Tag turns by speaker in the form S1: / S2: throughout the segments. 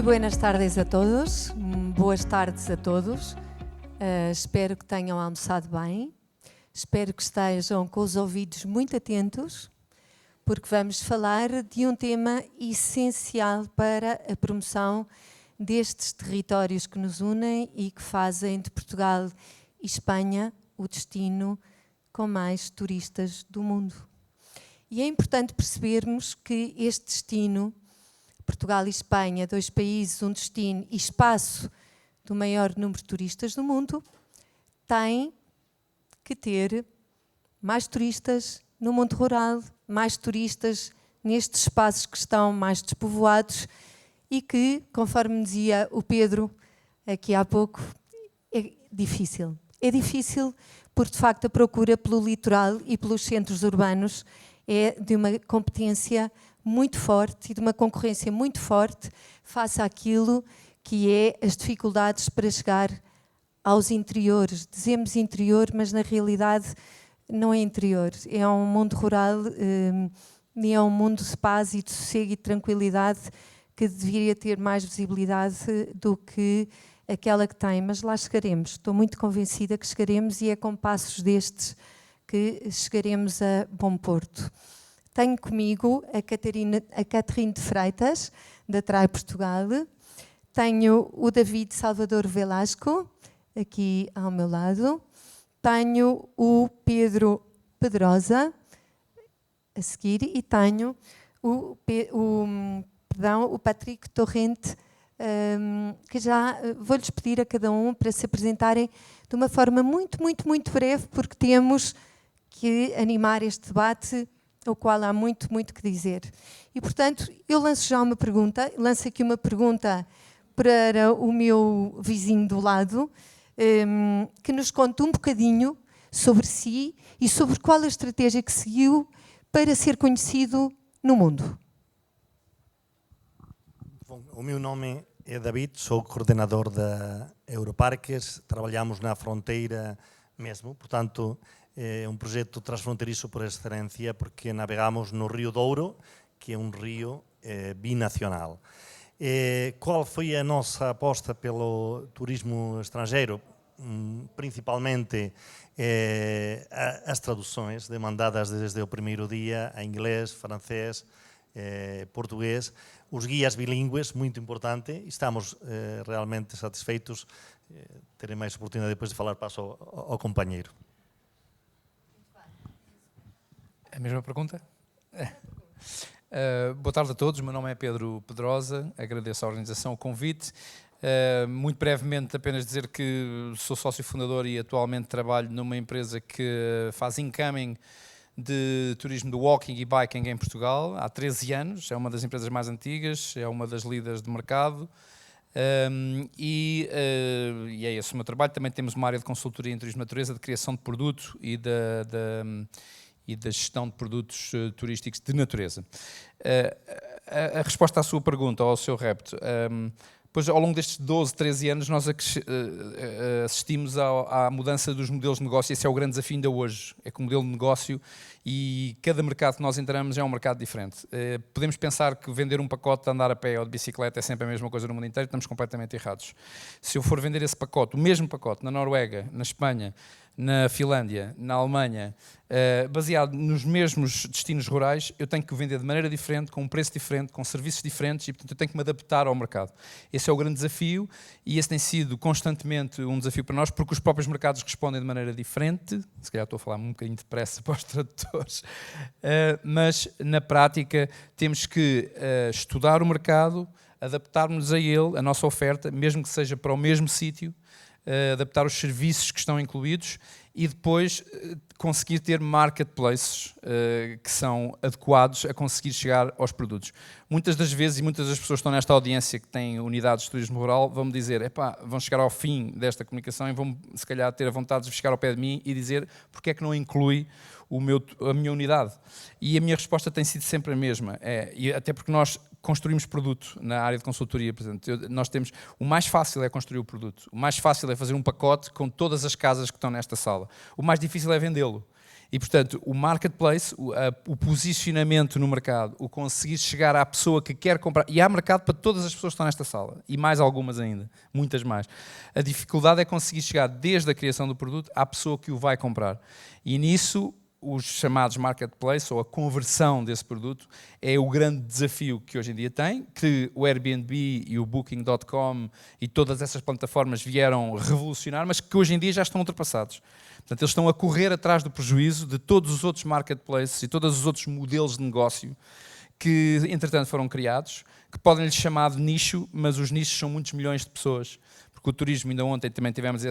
S1: Muy buenas tardes a todos, boas tardes a todos. Espero que tenham almoçado bem, espero que estejam com os ouvidos muito atentos, porque vamos falar de um tema essencial para a promoção destes territórios que nos unem e que fazem de Portugal e Espanha o destino com mais turistas do mundo. E é importante percebermos que este destino, Portugal e Espanha, dois países, um destino e espaço do maior número de turistas do mundo, tem que ter mais turistas no mundo rural, mais turistas nestes espaços que estão mais despovoados e que, conforme dizia o Pedro aqui há pouco, é difícil. É difícil porque, de facto, a procura pelo litoral e pelos centros urbanos é de uma competência muito forte e de uma concorrência muito forte face àquilo que é as dificuldades para chegar aos interiores. Dizemos interior, mas na realidade não é interior. É um mundo rural e é um mundo de paz e de sossego e de tranquilidade que deveria ter mais visibilidade do que aquela que tem. Mas lá chegaremos. Estou muito convencida que chegaremos e é com passos destes que chegaremos a bom porto. Tenho comigo a Catarina de Freitas, da Trai Portugal. Tenho o David Salvador Velasco, aqui ao meu lado. Tenho o Pedro Pedrosa, a seguir. E tenho o Patrick Torrente, que já vou-lhes pedir a cada um para se apresentarem de uma forma muito, muito, muito breve, porque temos que animar este debate, ao qual há muito, muito que dizer. E, portanto, eu lanço já uma pergunta, lanço aqui uma pergunta para o meu vizinho do lado, que nos conte um bocadinho sobre si e sobre qual a estratégia que seguiu para ser conhecido no mundo.
S2: Bom, o meu nome é David, sou coordenador da Europarques, trabalhamos na fronteira mesmo, portanto, é um projeto transfronteiriço por excelência porque navegamos no Rio Douro, que é um rio binacional. Qual foi a nossa aposta pelo turismo estrangeiro? Principalmente as traduções demandadas desde o primeiro dia a inglês, francês, português, os guias bilíngues, muito importante, e estamos realmente satisfeitos. Terei mais oportunidade depois de falar, passo ao companheiro.
S3: A mesma pergunta? Boa tarde a todos, meu nome é Pedro Pedrosa, agradeço à organização o convite. Muito brevemente, apenas dizer que sou sócio fundador e atualmente trabalho numa empresa que faz incoming de turismo de walking e biking em Portugal há 13 anos, é uma das empresas mais antigas, é uma das líderes de mercado. E é esse o meu trabalho. Também temos uma área de consultoria em turismo de natureza, de criação de produto e da gestão de produtos turísticos de natureza. A resposta à sua pergunta, ou ao seu repto, pois ao longo destes 12, 13 anos nós assistimos à mudança dos modelos de negócio. Esse é o grande desafio ainda hoje, é que o modelo de negócio e cada mercado que nós entramos é um mercado diferente. Podemos pensar que vender um pacote de andar a pé ou de bicicleta é sempre a mesma coisa no mundo inteiro, estamos completamente errados. Se eu for vender esse pacote, o mesmo pacote, na Noruega, na Espanha, na Finlândia, na Alemanha, baseado nos mesmos destinos rurais, eu tenho que o vender de maneira diferente, com um preço diferente, com serviços diferentes e, portanto, eu tenho que me adaptar ao mercado. Esse é o grande desafio e esse tem sido constantemente um desafio para nós, porque os próprios mercados respondem de maneira diferente. Se calhar estou a falar um bocadinho depressa para os tradutores, mas na prática temos que estudar o mercado, adaptarmos a ele, a nossa oferta, mesmo que seja para o mesmo sítio, adaptar os serviços que estão incluídos e depois conseguir ter marketplaces que são adequados a conseguir chegar aos produtos. Muitas das vezes, e muitas das pessoas que estão nesta audiência que têm unidades de turismo rural, vão-me dizer, vão chegar ao fim desta comunicação e vão se calhar ter a vontade de chegar ao pé de mim e dizer porque é que não inclui a minha unidade. E a minha resposta tem sido sempre a mesma, e até porque nós construímos produto na área de consultoria, portanto, nós temos, o mais fácil é construir o produto, o mais fácil é fazer um pacote com todas as casas que estão nesta sala, o mais difícil é vendê-lo. E, portanto, o marketplace, o posicionamento no mercado, o conseguir chegar à pessoa que quer comprar, e há mercado para todas as pessoas que estão nesta sala, e mais algumas ainda, muitas mais. A dificuldade é conseguir chegar desde a criação do produto à pessoa que o vai comprar. E nisso, os chamados marketplace, ou a conversão desse produto, é o grande desafio que hoje em dia tem, que o Airbnb e o Booking.com e todas essas plataformas vieram revolucionar, mas que hoje em dia já estão ultrapassados. Portanto, eles estão a correr atrás do prejuízo de todos os outros marketplaces e todos os outros modelos de negócio que, entretanto, foram criados, que podem-lhe chamar de nicho, mas os nichos são muitos milhões de pessoas. Porque o turismo, ainda ontem também tivemos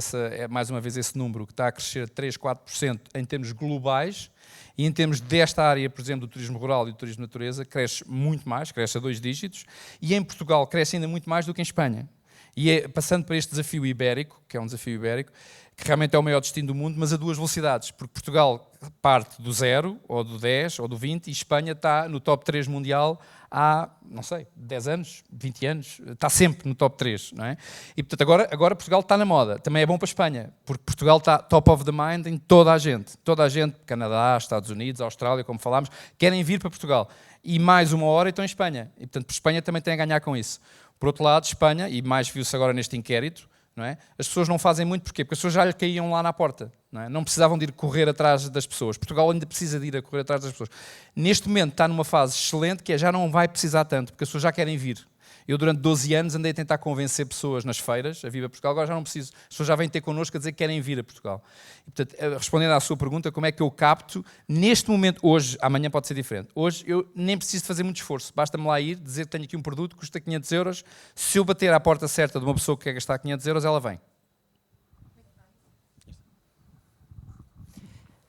S3: mais uma vez esse número, que está a crescer 3, 4% em termos globais, e em termos desta área, por exemplo, do turismo rural e do turismo de natureza, cresce muito mais, cresce a 2 dígitos, e em Portugal cresce ainda muito mais do que em Espanha. E passando para este desafio ibérico, que é um desafio ibérico, que realmente é o maior destino do mundo, mas a 2 velocidades, porque Portugal parte do 0, ou do 10, ou do 20, e Espanha está no top 3 mundial há, não sei, 10 anos, 20 anos, está sempre no top 3, não é? E, portanto, agora Portugal está na moda. Também é bom para a Espanha, porque Portugal está top of the mind em toda a gente. Toda a gente, Canadá, Estados Unidos, Austrália, como falámos, querem vir para Portugal. E mais uma hora estão em Espanha. E, portanto, Espanha também tem a ganhar com isso. Por outro lado, Espanha, e mais viu-se agora neste inquérito, não é? As pessoas não fazem muito, porquê? Porque as pessoas já lhe caíam lá na porta. Não é? Não precisavam de ir correr atrás das pessoas. Portugal ainda precisa de ir a correr atrás das pessoas. Neste momento está numa fase excelente que já não vai precisar tanto, porque as pessoas já querem vir. Eu durante 12 anos andei a tentar convencer pessoas nas feiras a vir a Portugal, agora já não preciso. As pessoas já vêm ter connosco a dizer que querem vir a Portugal. E, portanto, respondendo à sua pergunta, como é que eu capto, neste momento, hoje, amanhã pode ser diferente. Hoje eu nem preciso de fazer muito esforço. Basta-me lá ir, dizer que tenho aqui um produto que custa 500 euros. Se eu bater à porta certa de uma pessoa que quer gastar 500 euros, ela vem.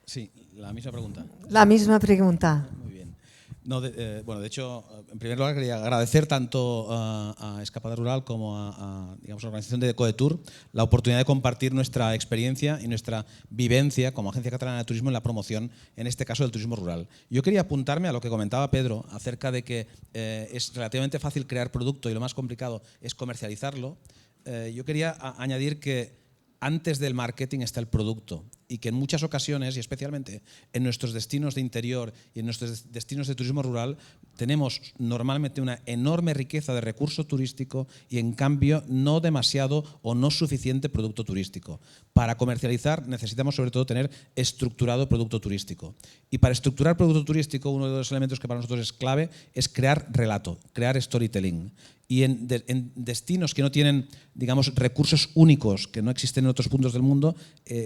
S4: Sí, la misma pregunta.
S1: La misma pregunta.
S4: Muy bien. No, bueno, de hecho, en primer lugar quería agradecer tanto a Escapada Rural como digamos, la organización de Ecoetour la oportunidad de compartir nuestra experiencia y nuestra vivencia como Agencia Catalana de Turismo en la promoción, en este caso del turismo rural. Yo quería apuntarme a lo que comentaba Pedro acerca de que es relativamente fácil crear producto y lo más complicado es comercializarlo. Yo quería añadir que antes del marketing está el producto y que en muchas ocasiones, y especialmente en nuestros destinos de interior y en nuestros destinos de turismo rural, tenemos normalmente una enorme riqueza de recurso turístico y en cambio no demasiado o no suficiente producto turístico. Para comercializar necesitamos sobre todo tener estructurado producto turístico. Y para estructurar producto turístico, uno de los elementos que para nosotros es clave es crear relato, crear storytelling. Y en destinos que no tienen, digamos, recursos únicos que no existen en otros puntos del mundo,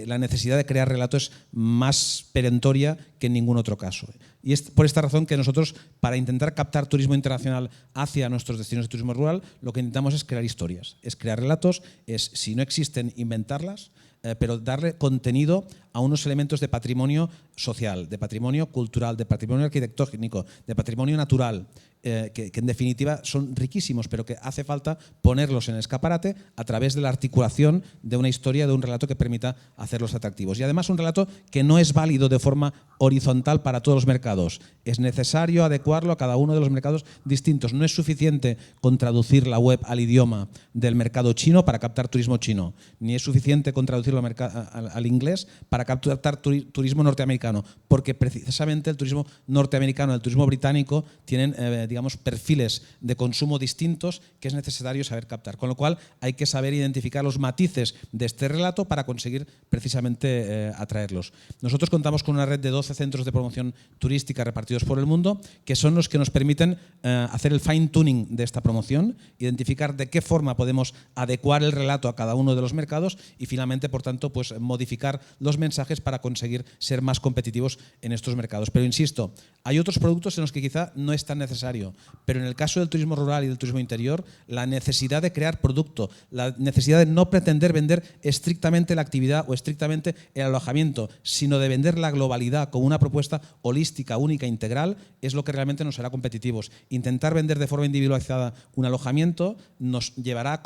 S4: la necesidad de crear relato es más perentoria que en ningún otro caso. Y es por esta razón que nosotros, para intentar captar turismo internacional hacia nuestros destinos de turismo rural, lo que intentamos es crear historias, es crear relatos, es, si no existen, inventarlas, pero darle contenido a unos elementos de patrimonio social, de patrimonio cultural, de patrimonio arquitectónico, de patrimonio natural, que en definitiva son riquísimos, pero que hace falta ponerlos en el escaparate a través de la articulación de una historia, de un relato que permita hacerlos atractivos. Y además un relato que no es válido de forma horizontal para todos los mercados. Es necesario adecuarlo a cada uno de los mercados distintos. No es suficiente con traducir la web al idioma del mercado chino para captar turismo chino, ni es suficiente con traducirlo al inglés para captar turismo norteamericano, porque precisamente el turismo norteamericano y el turismo británico tienen digamos, perfiles de consumo distintos que es necesario saber captar. Con lo cual hay que saber identificar los matices de este relato para conseguir precisamente atraerlos. Nosotros contamos con una red de 12 centros de promoción turística repartidos por el mundo, que son los que nos permiten hacer el fine tuning de esta promoción, identificar de qué forma podemos adecuar el relato a cada uno de los mercados y finalmente, por tanto, pues modificar los mensajes para conseguir ser más competitivos en estos mercados. Pero insisto, hay otros productos en los que quizá no es tan necesario, pero en el caso del turismo rural y del turismo interior, la necesidad de crear producto, la necesidad de no pretender vender estrictamente la actividad o estrictamente el alojamiento, sino de vender la globalidad como una propuesta holística, única, integral, es lo que realmente nos hará competitivos. Intentar vender de forma individualizada un alojamiento nos llevará a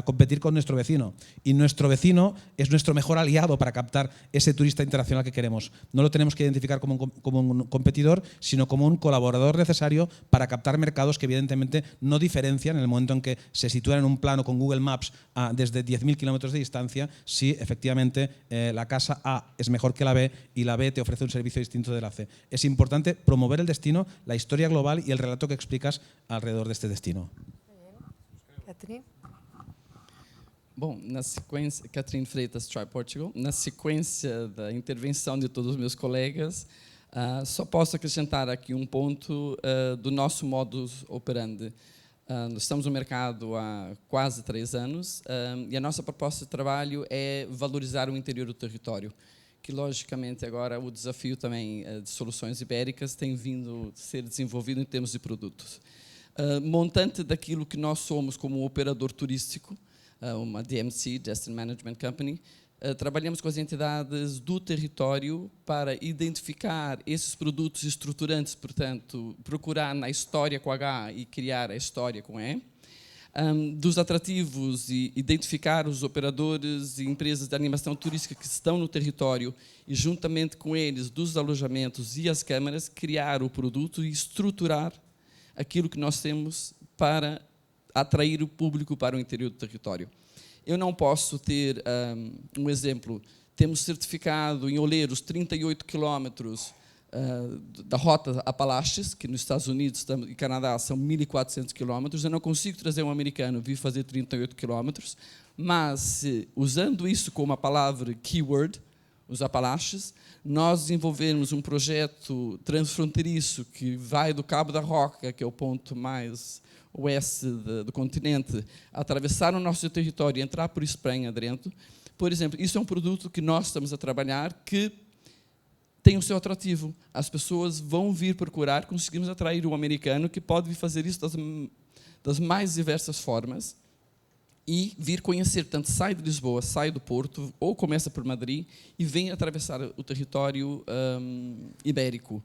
S4: competir con nuestro vecino, y nuestro vecino es nuestro mejor aliado para captar ese turista internacional que queremos. No lo tenemos que identificar como un competidor, sino como un colaborador necesario para captar mercados que evidentemente no diferencian en el momento en que se sitúan en un plano con Google Maps desde 10.000 kilómetros de distancia, si efectivamente la casa A es mejor que la B y la B te ofrece un servicio distinto de la C. Es importante promover el destino, la historia global y el relato que explicas alrededor de este destino.
S1: Catherine?
S5: Bom, na sequência, Catherine Freitas, Try Portugal, na sequência da intervenção de todos os meus colegas, só posso acrescentar aqui um ponto do nosso modus operandi. Nós estamos no mercado há quase 3 anos e a nossa proposta de trabalho é valorizar o interior do território, que logicamente agora o desafio também de soluções ibéricas tem vindo a ser desenvolvido em termos de produtos. Montante daquilo que nós somos como um operador turístico, uma DMC, Destination Management Company, trabalhamos com as entidades do território para identificar esses produtos estruturantes, portanto, procurar na história com H e criar a história com E, dos atrativos e identificar os operadores e empresas de animação turística que estão no território e, juntamente com eles, dos alojamentos e as câmaras, criar o produto e estruturar aquilo que nós temos para atrair o público para o interior do território. Eu não posso ter um exemplo. Temos certificado em Oleiros 38 quilômetros da rota Apalaches, que nos Estados Unidos e Canadá são 1.400 quilômetros. Eu não consigo trazer um americano vir fazer 38 quilômetros, mas usando isso como a palavra keyword, os Apalaches, nós desenvolvemos um projeto transfronteiriço que vai do Cabo da Roca, que é o ponto mais oeste do continente, atravessar o nosso território e entrar por Espanha dentro. Por exemplo, isso é um produto que nós estamos a trabalhar que tem o seu atrativo. As pessoas vão vir procurar, conseguimos atrair um americano que pode vir fazer isso das mais diversas formas e vir conhecer, tanto sai de Lisboa, sai do Porto, ou começa por Madrid e vem atravessar o território ibérico.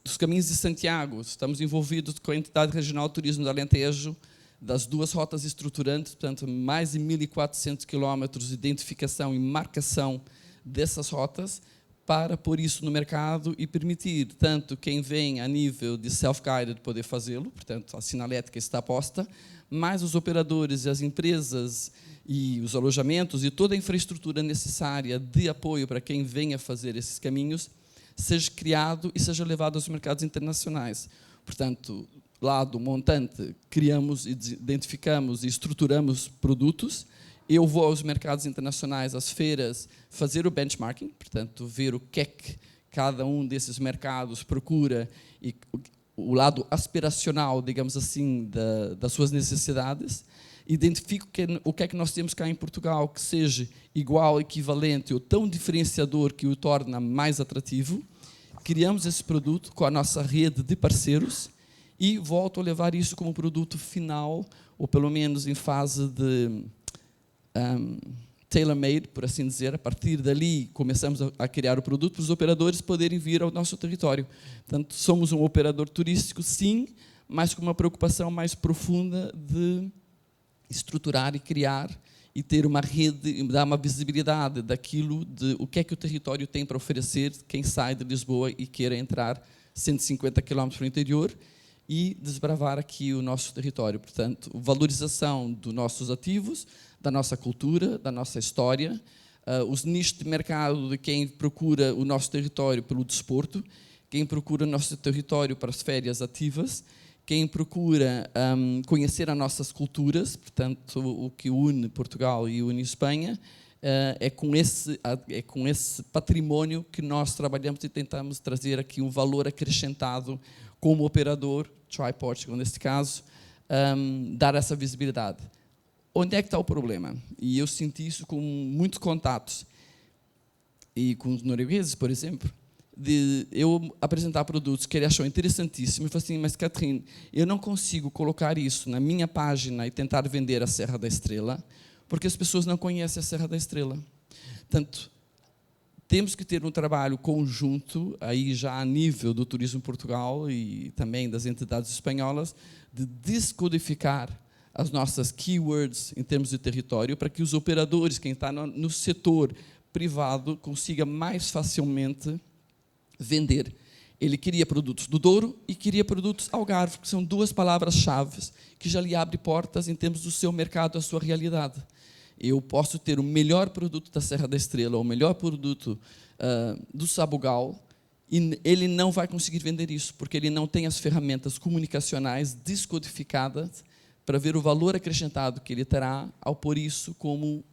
S5: Dos caminhos de Santiago, estamos envolvidos com a entidade regional de turismo do Alentejo, das 2 rotas estruturantes, portanto, mais de 1.400 quilômetros de identificação e marcação dessas rotas, para pôr isso no mercado e permitir tanto quem vem a nível de self-guided poder fazê-lo, portanto, a sinalética está posta, mas os operadores e as empresas e os alojamentos e toda a infraestrutura necessária de apoio para quem venha fazer esses caminhos seja criado e seja levado aos mercados internacionais. Portanto, lá do montante, criamos, identificamos e estruturamos produtos. Eu vou aos mercados internacionais, às feiras, fazer o benchmarking, portanto, ver o que é que cada um desses mercados procura e o lado aspiracional, digamos assim, das suas necessidades. Identifico o que é que nós temos cá em Portugal que seja igual, equivalente ou tão diferenciador que o torna mais atrativo. Criamos esse produto com a nossa rede de parceiros e volto a levar isso como produto final, ou pelo menos em fase de tailor-made, por assim dizer. A partir dali, começamos a criar o produto para os operadores poderem vir ao nosso território. Portanto, somos um operador turístico, sim, mas com uma preocupação mais profunda de estruturar e criar e ter uma rede, e dar uma visibilidade daquilo, de o que é que o território tem para oferecer quem sai de Lisboa e queira entrar 150 km para o interior e desbravar aqui o nosso território. Portanto, valorização dos nossos ativos, da nossa cultura, da nossa história, os nichos de mercado de quem procura o nosso território pelo desporto, quem procura o nosso território para as férias ativas, quem procura conhecer as nossas culturas, portanto, o que une Portugal e une Espanha, é com esse património que nós trabalhamos e tentamos trazer aqui um valor acrescentado como operador, Try Portugal neste caso, dar essa visibilidade. Onde é que está o problema? E eu senti isso com muitos contatos, e com os noruegueses, por exemplo, de eu apresentar produtos que ele achou interessantíssimo e falou assim, mas Catherine, eu não consigo colocar isso na minha página e tentar vender a Serra da Estrela, porque as pessoas não conhecem a Serra da Estrela. Portanto, temos que ter um trabalho conjunto, aí já a nível do Turismo Portugal e também das entidades espanholas, de descodificar as nossas keywords em termos de território, para que os operadores, quem está no setor privado, consiga mais facilmente vender Ele queria produtos do Douro e queria produtos Algarve, que são duas palavras-chave que já lhe abrem portas em termos do seu mercado, da sua realidade. Eu posso ter o melhor produto da Serra da Estrela, ou o melhor produto do Sabugal, e ele não vai conseguir vender isso, porque ele não tem as ferramentas comunicacionais descodificadas para ver o valor acrescentado que ele terá ao pôr isso como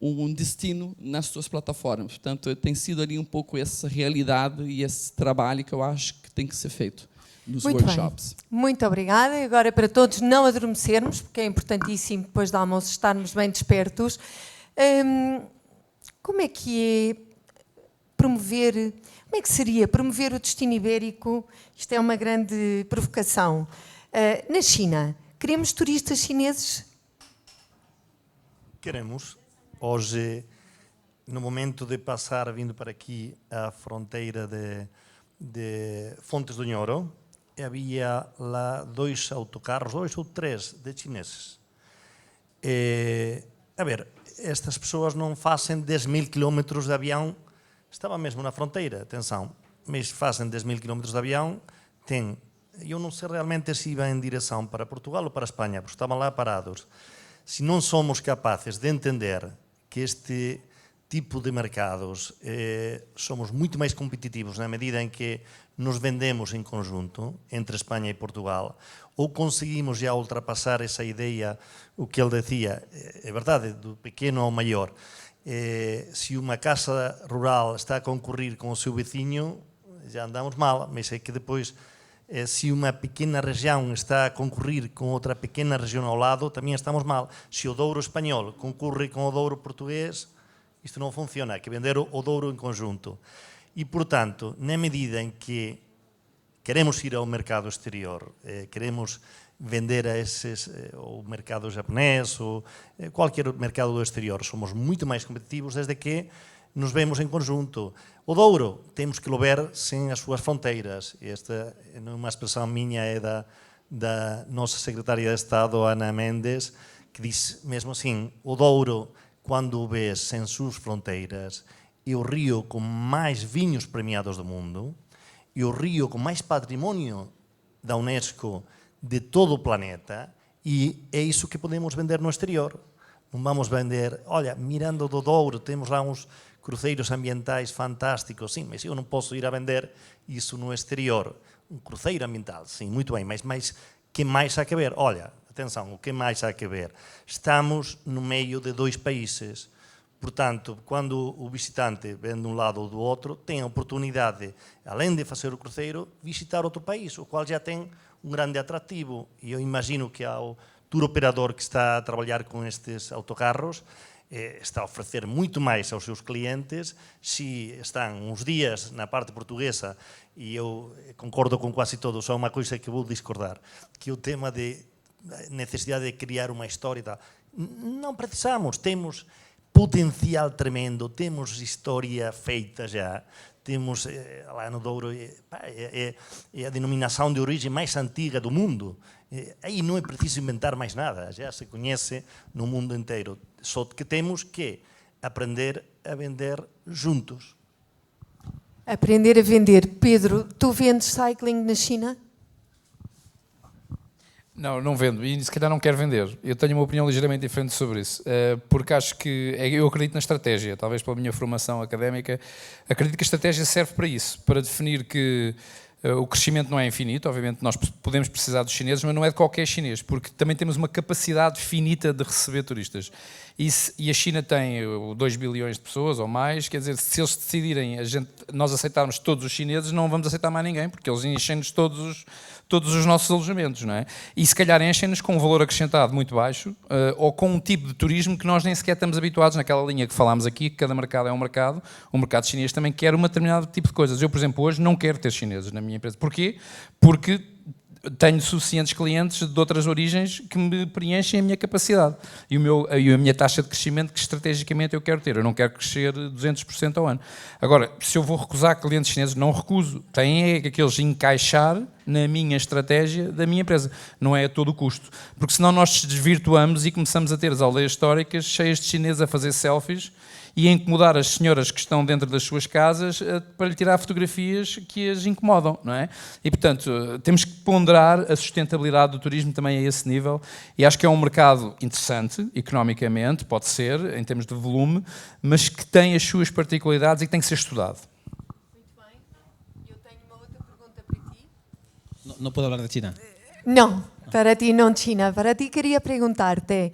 S5: um destino nas suas plataformas. Portanto, tem sido ali um pouco essa realidade e esse trabalho que eu acho que tem que ser feito nos workshops.
S1: Bem. Muito obrigada. E agora, para todos não adormecermos, porque é importantíssimo depois do almoço estarmos bem despertos, como é que seria promover o destino ibérico? Isto é uma grande provocação. Na China, queremos turistas chineses?
S2: Queremos. Hoje, no momento de passar, vindo para aqui, a fronteira de Fontes do Nhoro, havia lá 2 autocarros, 2 ou 3 de chineses. A ver, estas pessoas não fazem 10.000 quilómetros de avião, estava mesmo na fronteira, atenção, mas fazem 10.000 quilómetros de avião, eu não sei realmente se iam em direção para Portugal ou para a Espanha, porque estavam lá parados. Se não somos capazes de entender que este tipo de mercados somos muito mais competitivos na medida em que nos vendemos em conjunto entre Espanha e Portugal, ou conseguimos já ultrapassar essa ideia, o que ele dizia, é verdade, do pequeno ao maior. Se uma casa rural está a concorrer com o seu vizinho, já andamos mal, mas é que depois, se uma pequena região está a concorrer com outra pequena região ao lado, também estamos mal. Se o Douro espanhol concorre com o Douro português, isto não funciona, há que vender o Douro em conjunto. E, portanto, na medida em que queremos ir ao mercado exterior, queremos vender a o mercado japonês ou qualquer mercado do exterior, somos muito mais competitivos desde que nos vemos em conjunto. O Douro, temos que o ver sem as suas fronteiras. Esta não é uma expressão minha, é da nossa secretária de Estado, Ana Mendes, que diz mesmo assim, o Douro, quando o vês sem suas fronteiras, é o rio com mais vinhos premiados do mundo, e o rio com mais património da Unesco de todo o planeta, e é isso que podemos vender no exterior. Não vamos vender, olha, Miranda do Douro, temos lá uns cruzeiros ambientais fantásticos, sim, mas eu não posso ir a vender isso no exterior. Um cruzeiro ambiental, sim, muito bem, mas que mais há que ver? Olha, atenção, o que mais há que ver? Estamos no meio de 2 países. Portanto, quando o visitante vem de um lado ou do outro, tem a oportunidade, além de fazer o cruzeiro, visitar outro país, o qual já tem um grande atrativo. E eu imagino que o tour operador que está a trabalhar com estes autocarros está a oferecer muito mais aos seus clientes se estão uns dias na parte portuguesa, e eu concordo com quase todos, só uma coisa que vou discordar, que o tema de necessidade de criar uma história e tal, não precisamos, temos potencial tremendo, temos história feita já, temos lá no Douro, é a denominação de origem mais antiga do mundo, aí não é preciso inventar mais nada, já se conhece no mundo inteiro, só que temos que aprender a vender juntos.
S1: Aprender a vender. Pedro, tu vendes cycling na China?
S3: Não, não vendo, e se calhar não quero vender. Eu tenho uma opinião ligeiramente diferente sobre isso, porque acho que, eu acredito na estratégia, talvez pela minha formação académica, acredito que a estratégia serve para isso, para definir que o crescimento não é infinito, obviamente nós podemos precisar dos chineses, mas não é de qualquer chinês, porque também temos uma capacidade finita de receber turistas. E a China tem 2 bilhões de pessoas ou mais, quer dizer, se eles decidirem, nós aceitarmos todos os chineses, não vamos aceitar mais ninguém, porque eles enchem-nos todos os nossos alojamentos, não é? E se calhar enchem-nos com um valor acrescentado muito baixo, ou com um tipo de turismo que nós nem sequer estamos habituados, naquela linha que falámos aqui, que cada mercado é um mercado, o mercado chinês também quer um determinado tipo de coisas. Eu, por exemplo, hoje não quero ter chineses na minha empresa. Porquê? Porque tenho suficientes clientes de outras origens que me preenchem a minha capacidade e a minha taxa de crescimento que estrategicamente eu quero ter. Eu não quero crescer 200% ao ano. Agora, se eu vou recusar clientes chineses, não recuso. Tem que eles encaixar na minha estratégia da minha empresa. Não é a todo o custo. Porque senão nós desvirtuamos e começamos a ter as aldeias históricas cheias de chineses a fazer selfies e a incomodar as senhoras que estão dentro das suas casas para lhe tirar fotografias que as incomodam, não é? E, portanto, temos que ponderar a sustentabilidade do turismo também a esse nível, e acho que é um mercado interessante, economicamente, pode ser, em termos de volume, mas que tem as suas particularidades e que tem que ser estudado.
S1: Muito bem. Eu tenho uma outra pergunta para ti.
S4: No puedo hablar de China.
S1: No, para ti no China. Para ti quería preguntarte,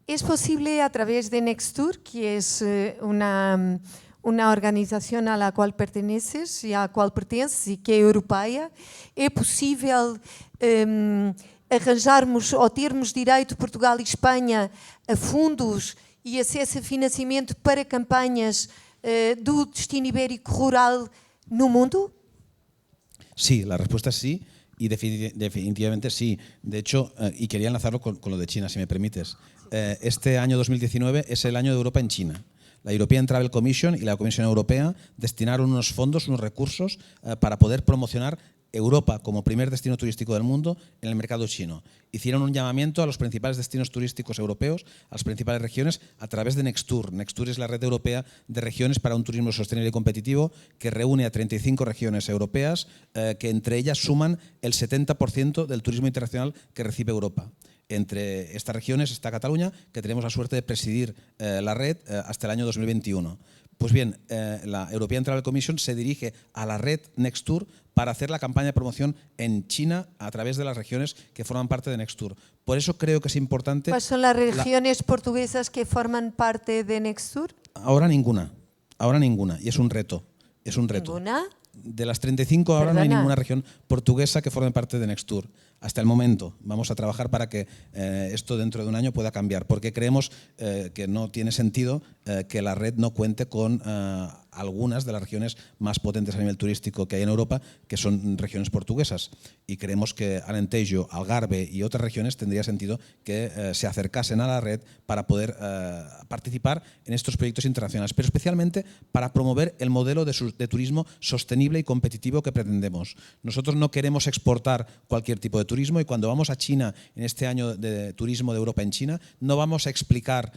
S1: ¿es posible a través de Nextur, que es una organización a la cual perteneces y a la cual pertences y que é europeia, é possível arranjarmos ou termos direito, Portugal e Espanha, a fundos e acesso a financiamento para campanhas do destino ibérico rural no mundo?
S4: Sí, la respuesta es sí. Y definitivamente sí. De hecho, y quería enlazarlo con lo de China, si me permites. Este año 2019 es el año de Europa en China. La European Travel Commission y la Comisión Europea destinaron unos fondos, unos recursos para poder promocionar Europa como primer destino turístico del mundo en el mercado chino. Hicieron un llamamiento a los principales destinos turísticos europeos, a las principales regiones, a través de Nextur. Nextur es la red europea de regiones para un turismo sostenible y competitivo que reúne a 35 regiones europeas que entre ellas suman el 70% del turismo internacional que recibe Europa. Entre estas regiones está Cataluña, que tenemos la suerte de presidir la red hasta el año 2021. Pues bien, la European Travel Commission se dirige a la red Nextur para hacer la campaña de promoción en China a través de las regiones que forman parte de Nextur. Por eso creo que es importante...
S1: ¿Cuáles son las regiones portuguesas que forman parte de Nextur?
S4: Ahora ninguna, y es un reto. Es un reto.
S1: ¿Ninguna?
S4: De las 35 ahora no hay ninguna región portuguesa que forme parte de Nextur. Hasta el momento. Vamos a trabajar para que esto dentro de un año pueda cambiar, porque creemos que no tiene sentido que la red no cuente con algunas de las regiones más potentes a nivel turístico que hay en Europa, que son regiones portuguesas. Y creemos que Alentejo, Algarve y otras regiones tendría sentido que se acercasen a la red para poder participar en estos proyectos internacionales, pero especialmente para promover el modelo de turismo sostenible y competitivo que pretendemos. Nosotros no queremos exportar cualquier tipo de turismo, y cuando vamos a China en este año de turismo de Europa en China, no vamos a explicar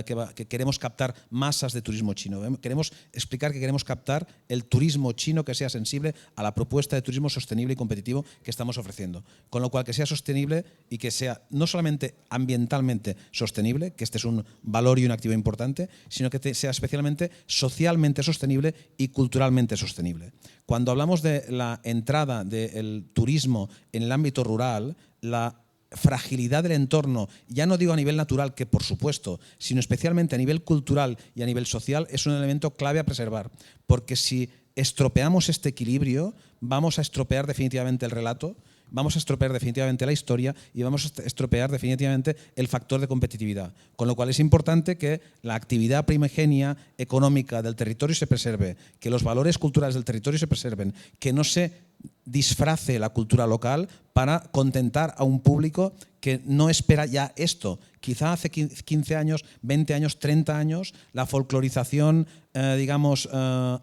S4: que queremos captar masas de turismo chino. Queremos explicar que queremos captar el turismo chino que sea sensible a la propuesta de turismo sostenible y competitivo que estamos ofreciendo. Con lo cual, que sea sostenible y que sea no solamente ambientalmente sostenible, que este es un valor y un activo importante, sino que sea especialmente socialmente sostenible y culturalmente sostenible. Cuando hablamos de la entrada del turismo en el ámbito rural, la fragilidad del entorno, ya no digo a nivel natural, que por supuesto, sino especialmente a nivel cultural y a nivel social, es un elemento clave a preservar, porque si estropeamos este equilibrio, vamos a estropear definitivamente el relato, vamos a estropear definitivamente la historia y vamos a estropear definitivamente el factor de competitividad. Con lo cual es importante que la actividad primigenia económica del territorio se preserve, que los valores culturales del territorio se preserven, que no se disfrace la cultura local para contentar a un público que no espera ya esto. Quizá hace 15 años, 20 años, 30 años, la folclorización,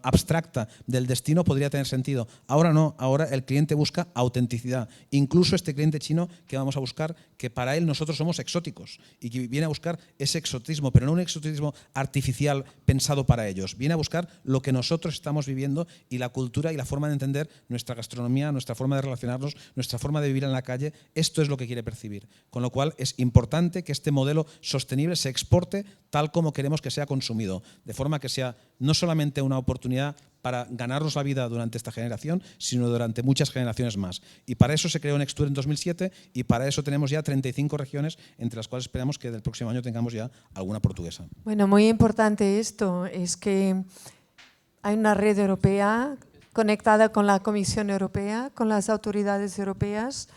S4: abstracta del destino podría tener sentido. Ahora no, ahora el cliente busca autenticidad. Incluso este cliente chino que vamos a buscar, que para él nosotros somos exóticos y que viene a buscar ese exotismo, pero no un exotismo artificial pensado para ellos. Viene a buscar lo que nosotros estamos viviendo y la cultura y la forma de entender nuestra gastronomía, nuestra forma de relacionarnos, nuestra forma de vivir en la calle. Esto es lo que quiere percibir. Con lo cual es importante que este modelo sostenible se exporte tal como queremos que sea consumido, de forma que sea no solamente una oportunidad para ganarnos la vida durante esta generación, sino durante muchas generaciones más. Y para eso se creó Nextur en 2007 y para eso tenemos ya 35 regiones, entre las cuales esperamos que del próximo año tengamos ya alguna portuguesa.
S1: Bueno, muy importante esto, es que hay una red europea conectada con la Comisión Europea, con las autoridades europeas,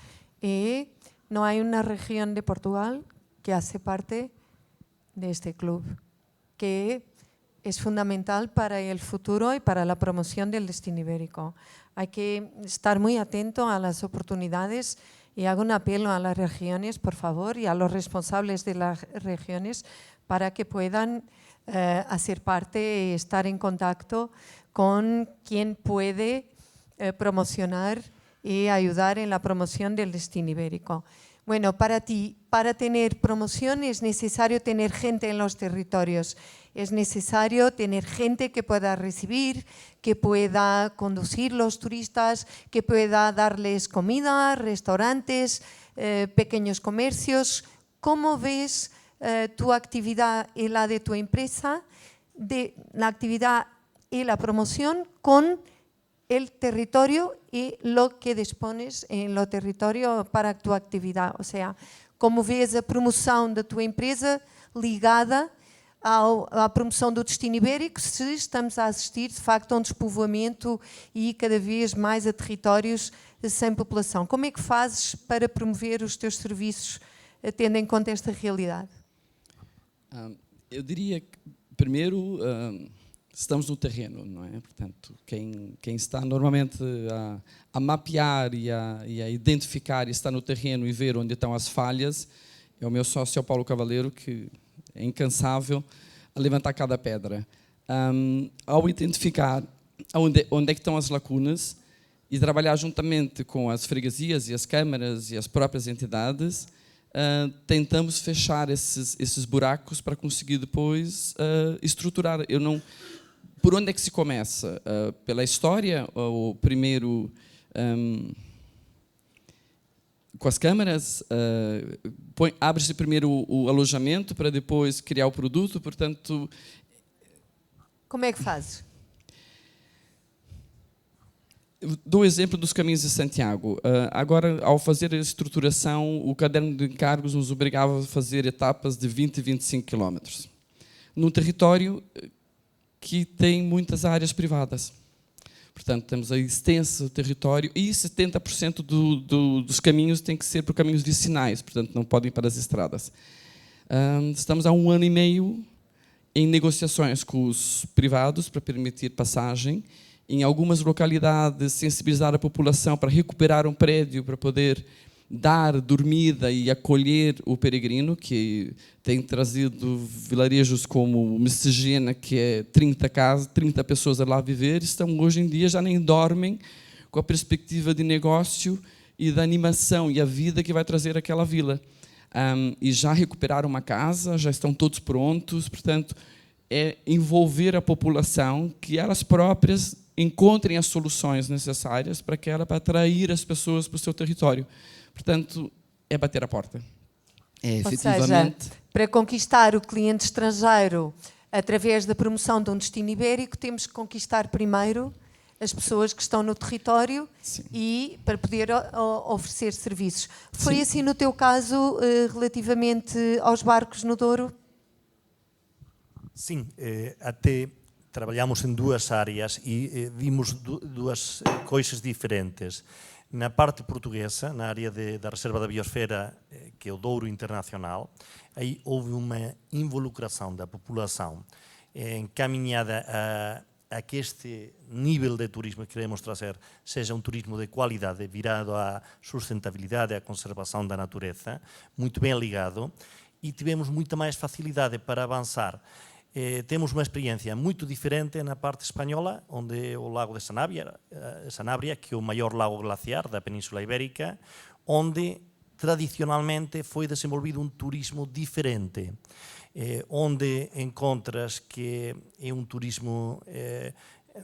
S1: y no hay una región de Portugal que hace parte de este club, que es fundamental para el futuro y para la promoción del destino ibérico. Hay que estar muy atento a las oportunidades y hago un apelo a las regiones, por favor, y a los responsables de las regiones para que puedan hacer parte y estar en contacto con quien puede promocionar y ayudar en la promoción del destino ibérico. Bueno, para ti, para tener promoción es necesario tener gente en los territorios. Es necesario tener gente que pueda recibir, que pueda conducir los turistas, que pueda darles comida, restaurantes, pequeños comercios. ¿Cómo ves tu actividad y la de tu empresa, de la actividad y la promoción con el territorio y lo que dispones en lo territorio para tu actividad? O sea, como vês a promoção da tua empresa ligada à promoção do destino ibérico, se estamos a assistir, de facto, a um despovoamento e cada vez mais a territórios sem população? Como é que fazes para promover os teus serviços, tendo em conta esta realidade?
S5: Eu diria que, primeiro, estamos no terreno, não é? Portanto, quem está normalmente a mapear e a identificar e está no terreno e ver onde estão as falhas é o meu sócio Paulo Cavaleiro, que é incansável a levantar cada pedra. Ao identificar onde é que estão as lacunas e trabalhar juntamente com as freguesias e as câmaras e as próprias entidades, tentamos fechar esses buracos para conseguir depois estruturar. Por onde é que se começa? Pela história? Ou primeiro com as câmaras? Abre-se primeiro o alojamento para depois criar o produto, portanto...
S1: Como é que fazes?
S5: Dou o exemplo dos caminhos de Santiago. Agora, ao fazer a estruturação, o caderno de encargos nos obrigava a fazer etapas de 20 e 25 quilómetros. Num território que tem muitas áreas privadas. Portanto, temos aí extenso território e 70% dos caminhos tem que ser por caminhos vicinais, portanto, não podem ir para as estradas. Estamos há 1 ano e meio em negociações com os privados para permitir passagem. Em algumas localidades, sensibilizar a população para recuperar um prédio, para poder dar dormida e acolher o peregrino, que tem trazido vilarejos como Messejena, que é 30 pessoas a lá viver, estão hoje em dia já nem dormem com a perspectiva de negócio e da animação e a vida que vai trazer aquela vila. E já recuperaram uma casa, já estão todos prontos, portanto, é envolver a população, que elas próprias encontrem as soluções necessárias para atrair as pessoas para o seu território. Portanto, é bater a porta.
S1: Efetivamente. Ou seja, para conquistar o cliente estrangeiro através da promoção de um destino ibérico, temos que conquistar primeiro as pessoas que estão no território. Sim. E para poder oferecer serviços. Foi Sim. assim no teu caso relativamente aos barcos no Douro?
S2: Sim, até trabalhamos em duas áreas e vimos duas coisas diferentes. Na parte portuguesa, na área da Reserva da Biosfera, que é o Douro Internacional, aí houve uma involucração da população encaminhada a que este nível de turismo que queremos trazer seja um turismo de qualidade, virado à sustentabilidade e à conservação da natureza, muito bem ligado, e tivemos muita mais facilidade para avançar. Temos uma experiência muito diferente na parte espanhola, onde é o lago de Sanabria, que é o maior lago glaciar da Península Ibérica, onde tradicionalmente foi desenvolvido um turismo diferente, onde encontras que é um turismo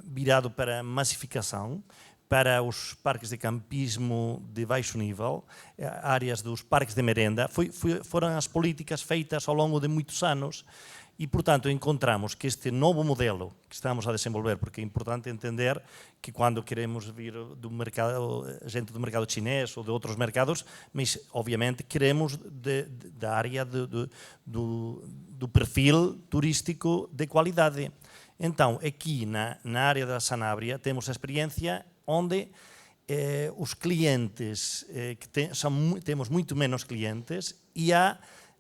S2: virado para massificação, para os parques de campismo de baixo nível, áreas dos parques de merenda. Foram as políticas feitas ao longo de muitos anos. E, portanto, encontramos que este novo modelo que estamos a desenvolver, porque é importante entender que quando queremos vir do mercado, gente do mercado chinês ou de outros mercados, mas, obviamente, queremos da área do perfil turístico de qualidade. Então, aqui na área da Sanabria, temos a experiência onde os clientes, temos muito menos clientes e há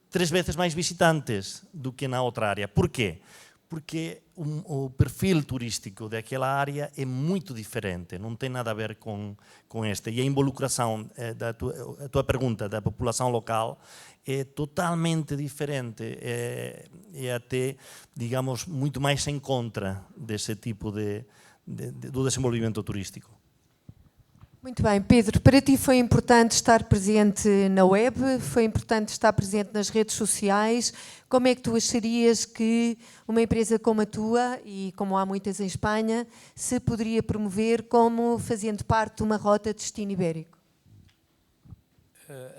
S2: 3 vezes mais visitantes do que na outra área. Por quê? Porque o perfil turístico daquela área é muito diferente, não tem nada a ver com este. E a involucração, a tua pergunta, da população local é totalmente diferente, é até, digamos, muito mais em contra desse tipo do desenvolvimento turístico.
S1: Muito bem, Pedro, para ti foi importante estar presente na web, foi importante estar presente nas redes sociais. Como é que tu acharias que uma empresa como a tua, e como há muitas em Espanha, se poderia promover como fazendo parte de uma rota de destino ibérico?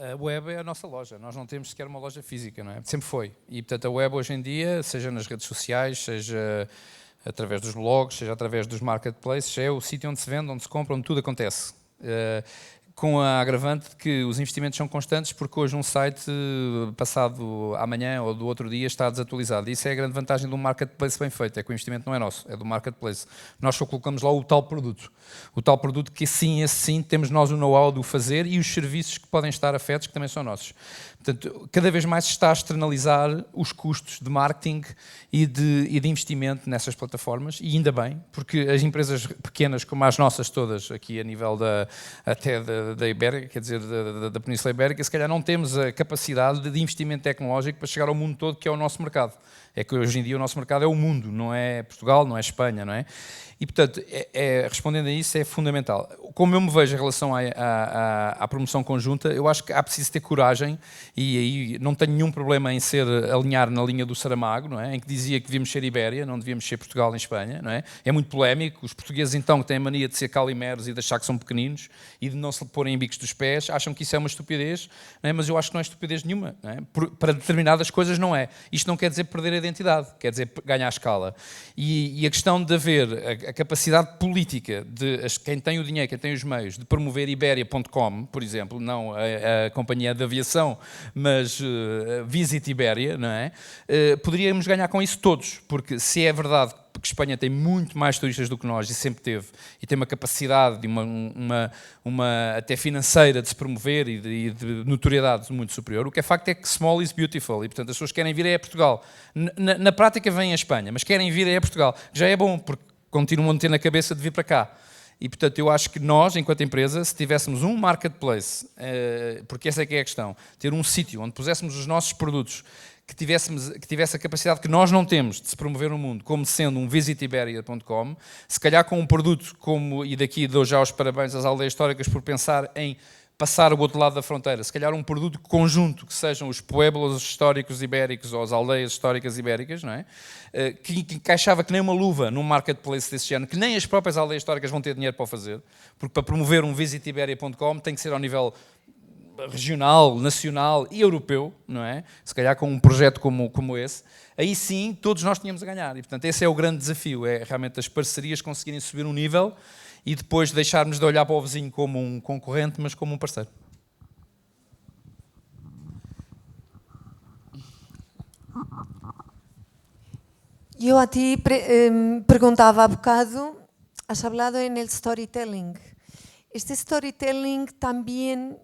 S3: A web é a nossa loja, nós não temos sequer uma loja física, não é? Sempre foi. E, portanto, a web hoje em dia, seja nas redes sociais, seja através dos blogs, seja através dos marketplaces, é o sítio onde se vende, onde se compra, onde tudo acontece. Com a agravante de que os investimentos são constantes, porque hoje um site, passado amanhã ou do outro dia, está desatualizado. Isso é a grande vantagem de um marketplace bem feito, é que o investimento não é nosso, é do marketplace. Nós só colocamos lá o tal produto que sim, esse sim, temos nós o know-how do fazer e os serviços que podem estar afetos, que também são nossos. Portanto, cada vez mais se está a externalizar os custos de marketing e de investimento nessas plataformas, e ainda bem, porque as empresas pequenas, como as nossas todas, aqui a nível até da Ibérica, quer dizer, da Península Ibérica, se calhar não temos a capacidade de investimento tecnológico para chegar ao mundo todo, que é o nosso mercado. É que hoje em dia o nosso mercado é o mundo, não é Portugal, não é Espanha, não é? E, portanto, respondendo a isso, é fundamental. Como eu me vejo em relação à promoção conjunta, eu acho que há preciso ter coragem, e aí não tenho nenhum problema em alinhar na linha do Saramago, não é? Em que dizia que devíamos ser Ibéria, não devíamos ser Portugal nem Espanha, não é? É muito polémico, os portugueses então, que têm a mania de ser calimeros e de achar que são pequeninos e de não se porem em bicos dos pés, acham que isso é uma estupidez, não é? Mas eu acho que não é estupidez nenhuma, não é? Para determinadas coisas não é. Isto não quer dizer perder a identidade, quer dizer ganhar escala. E a questão de haver a capacidade política de quem tem o dinheiro, quem tem os meios, de promover Iberia.com, por exemplo, não a companhia de aviação, mas Visit Iberia, não é? Poderíamos ganhar com isso todos, porque se é verdade que Espanha tem muito mais turistas do que nós, e sempre teve, e tem uma capacidade, uma até financeira de se promover e de notoriedade muito superior, o que é facto é que small is beautiful, e portanto as pessoas querem vir a Portugal. Na prática vêm a Espanha, mas querem vir a Portugal. Já é bom, porque continuam a ter na cabeça de vir para cá. E, portanto, eu acho que nós, enquanto empresa, se tivéssemos um marketplace, porque essa é que é a questão, ter um sítio onde puséssemos os nossos produtos, que tivesse a capacidade que nós não temos de se promover no mundo, como sendo um visitiberia.com, se calhar com um produto como, e daqui dou já os parabéns às aldeias históricas por pensar em passar ao outro lado da fronteira, se calhar um produto conjunto, que sejam os pueblos históricos ibéricos ou as aldeias históricas ibéricas, não é? Que encaixava que nem uma luva num marketplace desse género, que nem as próprias aldeias históricas vão ter dinheiro para o fazer, porque para promover um visitiberia.com tem que ser ao nível regional, nacional e europeu, não é? Se calhar com um projeto como esse, aí sim todos nós tínhamos a ganhar. E, portanto, esse é o grande desafio, é realmente as parcerias conseguirem subir um nível e depois deixarmos de olhar para o vizinho como um concorrente, mas como um parceiro.
S1: Eu a ti perguntava há bocado, has hablado en el storytelling. Este storytelling también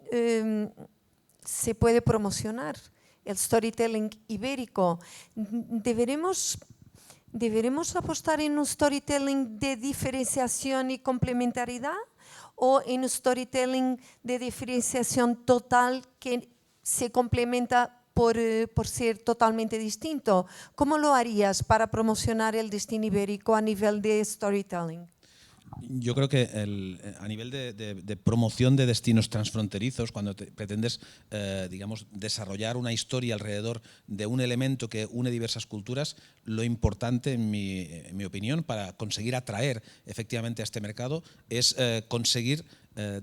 S1: se puede promocionar, el storytelling ibérico. ¿Deberemos apostar en un storytelling de diferenciación y complementariedad o en un storytelling de diferenciación total que se complementa por ser totalmente distinto? ¿Cómo lo harías para promocionar el destino ibérico a nivel de storytelling?
S4: Yo creo que a nivel de promoción de destinos transfronterizos, cuando pretendes, digamos, desarrollar una historia alrededor de un elemento que une diversas culturas, lo importante, en mi opinión, para conseguir atraer efectivamente a este mercado es conseguir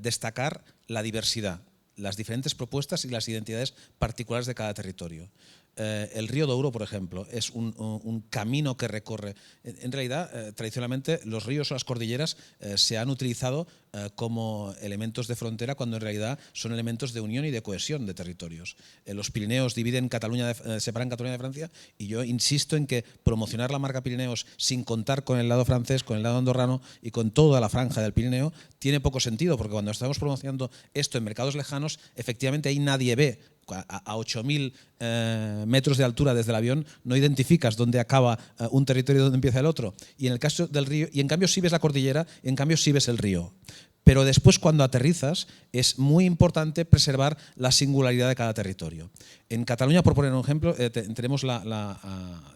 S4: destacar la diversidad, las diferentes propuestas y las identidades particulares de cada territorio. El río Douro, por ejemplo, es un camino que recorre. En realidad, tradicionalmente, los ríos o las cordilleras se han utilizado como elementos de frontera cuando en realidad son elementos de unión y de cohesión de territorios. Los Pirineos separan Cataluña de Francia, y yo insisto en que promocionar la marca Pirineos sin contar con el lado francés, con el lado andorrano y con toda la franja del Pirineo tiene poco sentido, porque cuando estamos promocionando esto en mercados lejanos, efectivamente ahí nadie ve. A 8.000 metros de altura desde el avión no identificas dónde acaba un territorio y dónde empieza el otro. Y en el caso del río, y en cambio sí ves la cordillera, y en cambio sí ves el río. Pero después, cuando aterrizas, es muy importante preservar la singularidad de cada territorio. En Cataluña, por poner un ejemplo, tenemos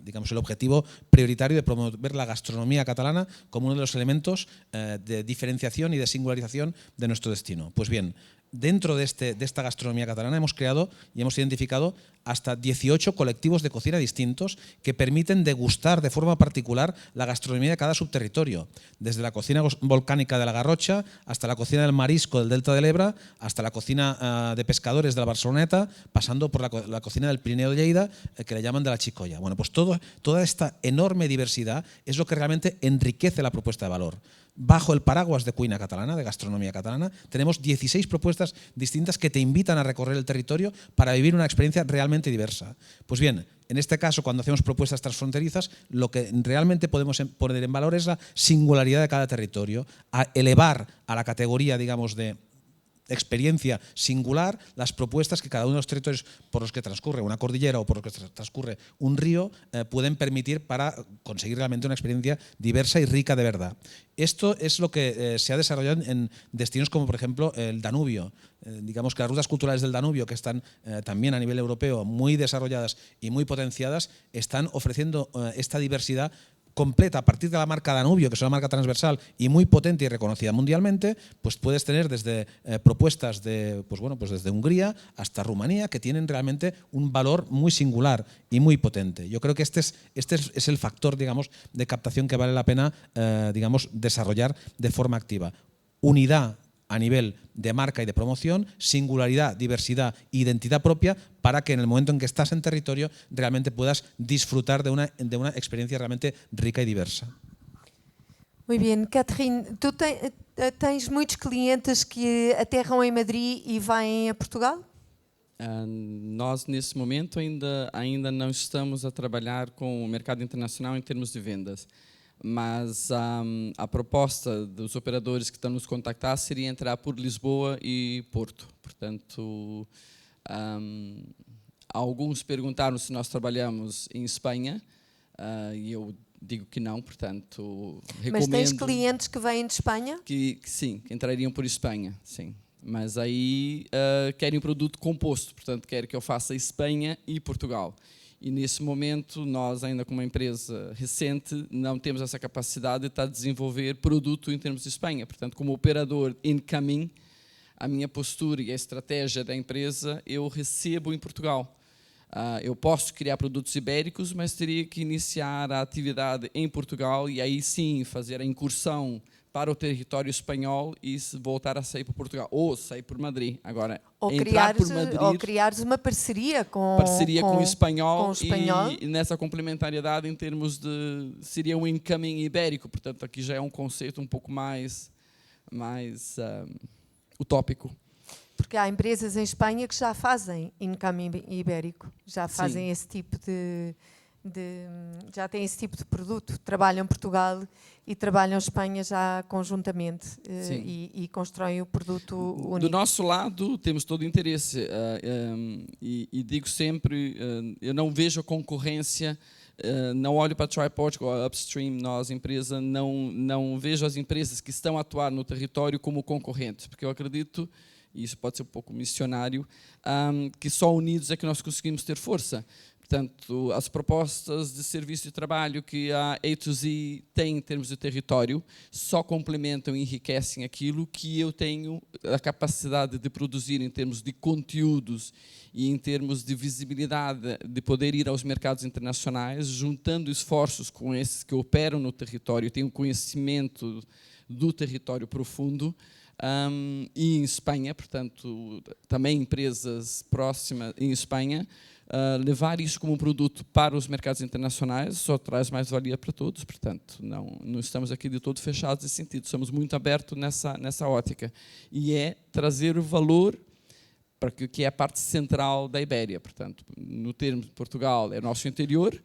S4: digamos, el objetivo prioritario de promover la gastronomía catalana como uno de los elementos de diferenciación y de singularización de nuestro destino. Pues bien, dentro de esta gastronomía catalana hemos creado y hemos identificado hasta 18 colectivos de cocina distintos que permiten degustar de forma particular la gastronomía de cada subterritorio, desde la cocina volcánica de la Garrocha hasta la cocina del marisco del Delta del Ebre, hasta la cocina de pescadores de la Barceloneta, pasando por la cocina del Pirineo de Lleida, que le llaman de la Chicoya. Bueno, pues toda esta enorme diversidad es lo que realmente enriquece la propuesta de valor. Bajo el paraguas de Cuina Catalana, de gastronomía catalana, tenemos 16 propuestas distintas que te invitan a recorrer el territorio para vivir una experiencia realmente diversa. Pues bien, en este caso, cuando hacemos propuestas transfronterizas, lo que realmente podemos poner en valor es la singularidad de cada territorio, a elevar a la categoría, digamos, de experiencia singular las propuestas que cada uno de los territorios por los que transcurre una cordillera o por los que transcurre un río pueden permitir para conseguir realmente una experiencia diversa y rica de verdad. Esto es lo que se ha desarrollado en destinos como, por ejemplo, el Danubio. Digamos que las rutas culturales del Danubio, que están también a nivel europeo muy desarrolladas y muy potenciadas, están ofreciendo esta diversidad completa a partir de la marca Danubio, que es una marca transversal y muy potente y reconocida mundialmente. Pues puedes tener desde propuestas desde Hungría hasta Rumanía, que tienen realmente un valor muy singular y muy potente. Yo creo que este es el factor, digamos, de captación que vale la pena desarrollar de forma activa. Unidad a nivel de marca y de promoción, singularidad, diversidad e identidad propia, para que en el momento en que estás en territorio realmente puedas disfrutar de una experiencia realmente rica y diversa.
S1: Muy bien, Catherine, tu tens muitos clientes que aterram em Madrid e vêm a Portugal?
S5: Nós, nesse momento, ainda não estamos a trabalhar com o mercado internacional em termos de vendas. Mas a proposta dos operadores que estão nos contactar seria entrar por Lisboa e Porto. Portanto, alguns perguntaram se nós trabalhamos em Espanha e eu digo que não, portanto, recomendo...
S1: Mas tens clientes que vêm de Espanha?
S5: Que sim, que entrariam por Espanha, sim. Mas aí querem um produto composto, portanto, querem que eu faça Espanha e Portugal. E nesse momento, nós ainda como uma empresa recente, não temos essa capacidade de estar a desenvolver produto em termos de Espanha. Portanto, como operador incoming, a minha postura e a estratégia da empresa, eu recebo em Portugal. Eu posso criar produtos ibéricos, mas teria que iniciar a atividade em Portugal e aí sim fazer a incursão para o território espanhol e voltar a sair para Portugal, ou sair por Madrid. Agora, entrar por Madrid...
S1: Ou criares uma parceria com
S5: o espanhol,
S1: com o espanhol.
S5: E nessa complementariedade em termos de... Seria um incoming ibérico, portanto, aqui já é um conceito um pouco mais utópico.
S1: Porque há empresas em Espanha que já fazem incoming ibérico, já fazem esse tipo já têm esse tipo de produto, trabalham Portugal e trabalham Espanha já conjuntamente e constroem o produto único.
S5: Do nosso lado temos todo o interesse e digo sempre, eu não vejo a concorrência, não olho para a Try Portugal, Upstream, nós empresa, não vejo as empresas que estão a atuar no território como concorrentes, porque eu acredito, e isso pode ser um pouco missionário, que só unidos é que nós conseguimos ter força. Portanto, as propostas de serviço de trabalho que a A2Z tem em termos de território só complementam e enriquecem aquilo que eu tenho a capacidade de produzir em termos de conteúdos e em termos de visibilidade, de poder ir aos mercados internacionais, juntando esforços com esses que operam no território, têm um conhecimento do território profundo, e em Espanha, portanto, também empresas próximas em Espanha, levar isso como um produto para os mercados internacionais só traz mais valia para todos, portanto, não estamos aqui de todo fechados nesse sentido, somos muito abertos nessa ótica. E é trazer o valor para que é a parte central da Ibéria, portanto, no termo de Portugal é nosso interior,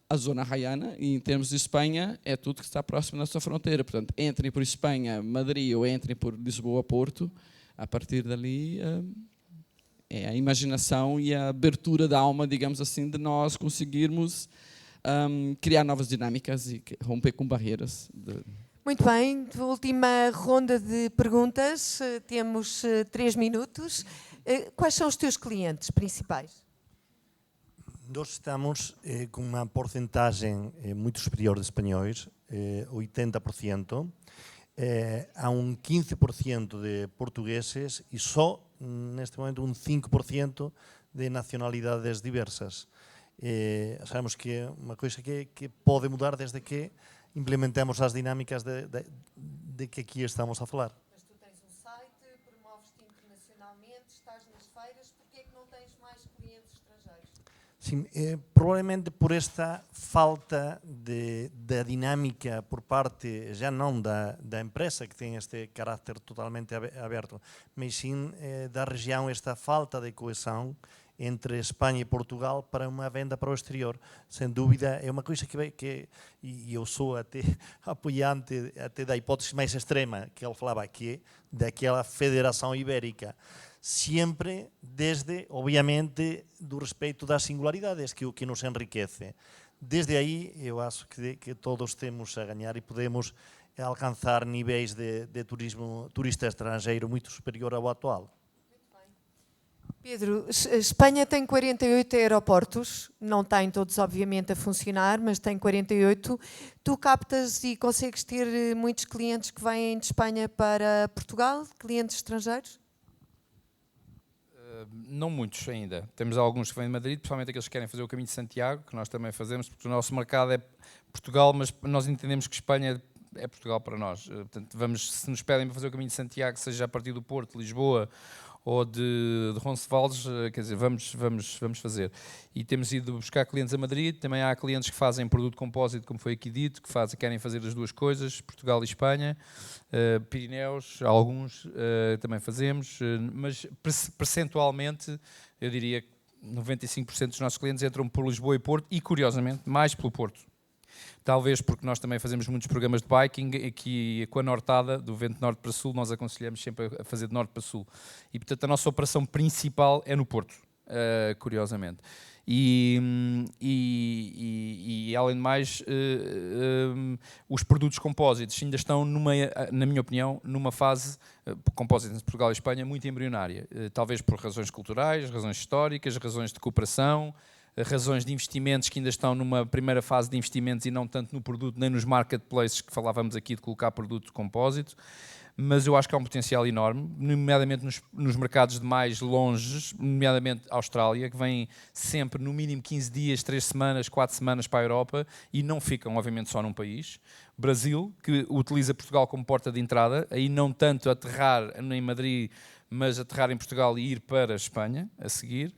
S5: a zona raiana, e em termos de Espanha é tudo que está próximo da nossa fronteira, portanto, entrem por Espanha, Madrid, ou entrem por Lisboa, Porto, a partir dali... É a imaginação e a abertura da alma, digamos assim, de nós conseguirmos criar novas dinâmicas e romper com barreiras.
S1: Muito bem, última ronda de perguntas. Temos 3 minutos. Quais são os teus clientes principais?
S2: Nós estamos com uma porcentagem muito superior de espanhóis, 80%. Há 15% de portugueses e só, neste momento, 5% de nacionalidades diversas. Sabemos que é uma coisa que pode mudar desde que implementemos as dinâmicas de que aqui estamos a falar.
S1: Mas tu tens um site, promoves-te internacionalmente, estás nas feiras, porquê é que não tens mais clientes estrangeiros?
S2: Sim, provavelmente por esta falta da dinâmica por parte, já não da empresa, que tem este carácter totalmente aberto, mas sim da região, esta falta de coesão entre Espanha e Portugal para uma venda para o exterior. Sem dúvida, é uma coisa e eu sou até apoiante até da hipótese mais extrema que ele falava, que é daquela Federação Ibérica. Sempre desde, obviamente, do respeito das singularidades, que é o que nos enriquece. Desde aí, eu acho que todos temos a ganhar e podemos alcançar níveis de turista estrangeiro muito superior ao atual.
S1: Pedro, Espanha tem 48 aeroportos, não tem todos obviamente a funcionar, mas tem 48. Tu captas e consegues ter muitos clientes que vêm de Espanha para Portugal, clientes estrangeiros?
S3: Não muitos ainda. Temos alguns que vêm de Madrid, principalmente aqueles que querem fazer o caminho de Santiago, que nós também fazemos, porque o nosso mercado é Portugal, mas nós entendemos que Espanha é Portugal para nós. Portanto, se nos pedem para fazer o caminho de Santiago, seja a partir do Porto, Lisboa ou de Roncesvalles, quer dizer, vamos fazer. E temos ido buscar clientes a Madrid, também há clientes que fazem produto compósito, como foi aqui dito, que querem fazer as duas coisas, Portugal e Espanha, Pirineus, alguns também fazemos, mas percentualmente, eu diria que 95% dos nossos clientes entram por Lisboa e Porto e, curiosamente, mais pelo Porto. Talvez porque nós também fazemos muitos programas de biking, aqui com a nortada, do vento de norte para sul, nós aconselhamos sempre a fazer de norte para sul. E, portanto, a nossa operação principal é no Porto, curiosamente. E além de mais, os produtos compósitos ainda estão, na minha opinião, numa fase, compósitos de Portugal e Espanha, muito embrionária. Talvez por razões culturais, razões históricas, razões de cooperação, razões de investimentos que ainda estão numa primeira fase de investimentos e não tanto no produto, nem nos marketplaces que falávamos aqui de colocar produto de compósito, mas eu acho que há um potencial enorme, nomeadamente nos mercados de mais longes, nomeadamente a Austrália, que vem sempre no mínimo 15 dias, 3 semanas, 4 semanas para a Europa e não ficam, obviamente, só num país. Brasil, que utiliza Portugal como porta de entrada, aí não tanto aterrar em Madrid, mas aterrar em Portugal e ir para a Espanha a seguir.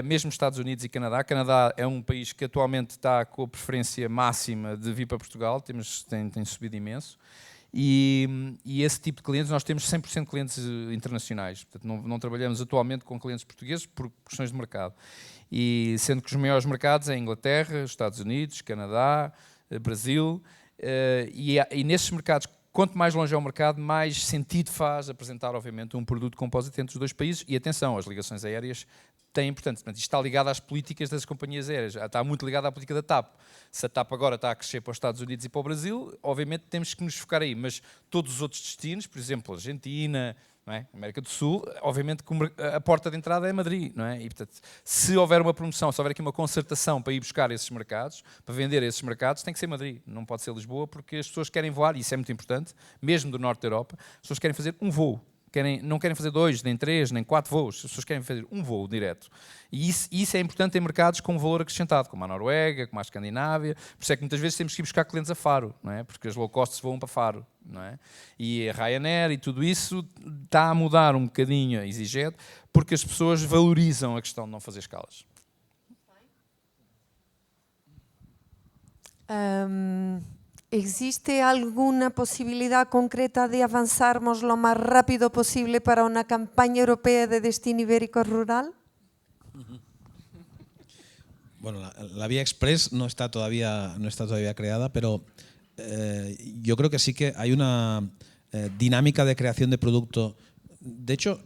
S3: Mesmo Estados Unidos e Canadá. Canadá é um país que atualmente está com a preferência máxima de vir para Portugal, tem subido imenso. E esse tipo de clientes, nós temos 100% de clientes internacionais. Portanto, não trabalhamos atualmente com clientes portugueses por questões de mercado. E sendo que os maiores mercados é Inglaterra, Estados Unidos, Canadá, Brasil. E nesses mercados, quanto mais longe é o mercado, mais sentido faz apresentar, obviamente, um produto compósito entre os dois países. E atenção, as ligações aéreas têm importância. Isto está ligado às políticas das companhias aéreas. Está muito ligado à política da TAP. Se a TAP agora está a crescer para os Estados Unidos e para o Brasil, obviamente temos que nos focar aí. Mas todos os outros destinos, por exemplo, Argentina, não é? América do Sul, obviamente que a porta de entrada é Madrid, não é? E, portanto, se houver uma promoção, se houver aqui uma concertação para ir buscar esses mercados, para vender esses mercados, tem que ser Madrid, não pode ser Lisboa, porque as pessoas querem voar, e isso é muito importante, mesmo do norte da Europa, as pessoas querem fazer um voo. Não querem fazer 2, nem 3, nem 4 voos, as pessoas querem fazer um voo direto. E isso é importante em mercados com valor acrescentado, como a Noruega, como a Escandinávia. Por isso é que muitas vezes temos que ir buscar clientes a Faro, não é? Porque as low costs voam para Faro. Não é? E a Ryanair e tudo isso está a mudar um bocadinho a EasyJet, porque as pessoas valorizam a questão de não fazer escalas.
S1: ¿Existe alguna posibilidad concreta de avanzarmos lo más rápido posible para una campaña europea de destino ibérico rural?
S4: Bueno, la vía express no está todavía creada, pero yo creo que sí que hay una dinámica de creación de producto. De hecho,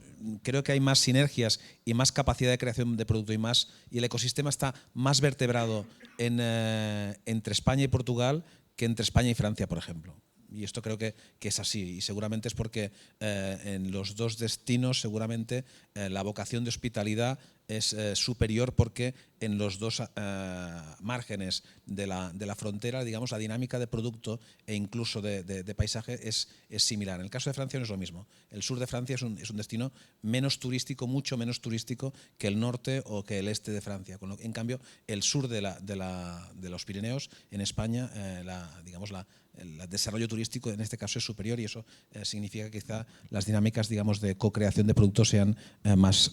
S4: creo que hay más sinergias y más capacidad de creación de producto y el ecosistema está más vertebrado entre España y Portugal que entre España y Francia, por ejemplo. Y esto creo que es así, y seguramente es porque en los dos destinos seguramente la vocación de hospitalidad es superior, porque en los dos márgenes de la frontera, digamos, la dinámica de producto e incluso de paisaje es similar. En el caso de Francia no es lo mismo. El sur de Francia es un destino menos turístico, mucho menos turístico que el norte o que el este de Francia. En cambio, el sur de los Pirineos, en España, el desarrollo turístico en este caso es superior, y eso significa que quizá las dinámicas, digamos, de co-creación de productos sean más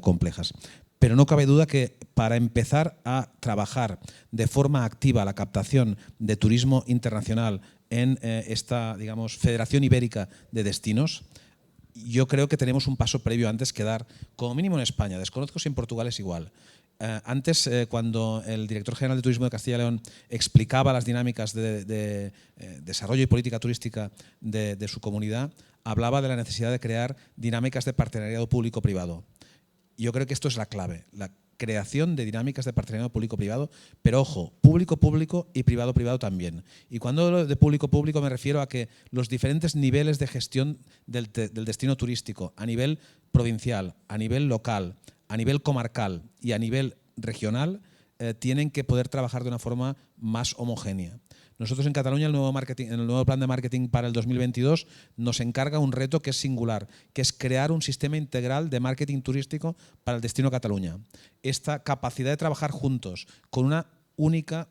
S4: complejas. Pero no cabe duda que para empezar a trabajar de forma activa la captación de turismo internacional en esta, digamos, Federación Ibérica de Destinos, yo creo que tenemos un paso previo antes que dar, como mínimo en España. Desconozco si en Portugal es igual. Antes, cuando el director general de Turismo de Castilla y León explicaba las dinámicas de desarrollo y política turística de su comunidad, hablaba de la necesidad de crear dinámicas de partenariado público-privado. Yo creo que esto es la clave, la creación de dinámicas de partenariado público-privado, pero ojo, público-público y privado-privado también. Y cuando hablo de público-público me refiero a que los diferentes niveles de gestión del destino turístico, a nivel provincial, a nivel local, a nivel comarcal y a nivel regional, tienen que poder trabajar de una forma más homogénea. Nosotros en Cataluña, en el nuevo plan de marketing para el 2022, nos encarga un reto que es singular, que es crear un sistema integral de marketing turístico para el destino Cataluña. Esta capacidad de trabajar juntos, con una única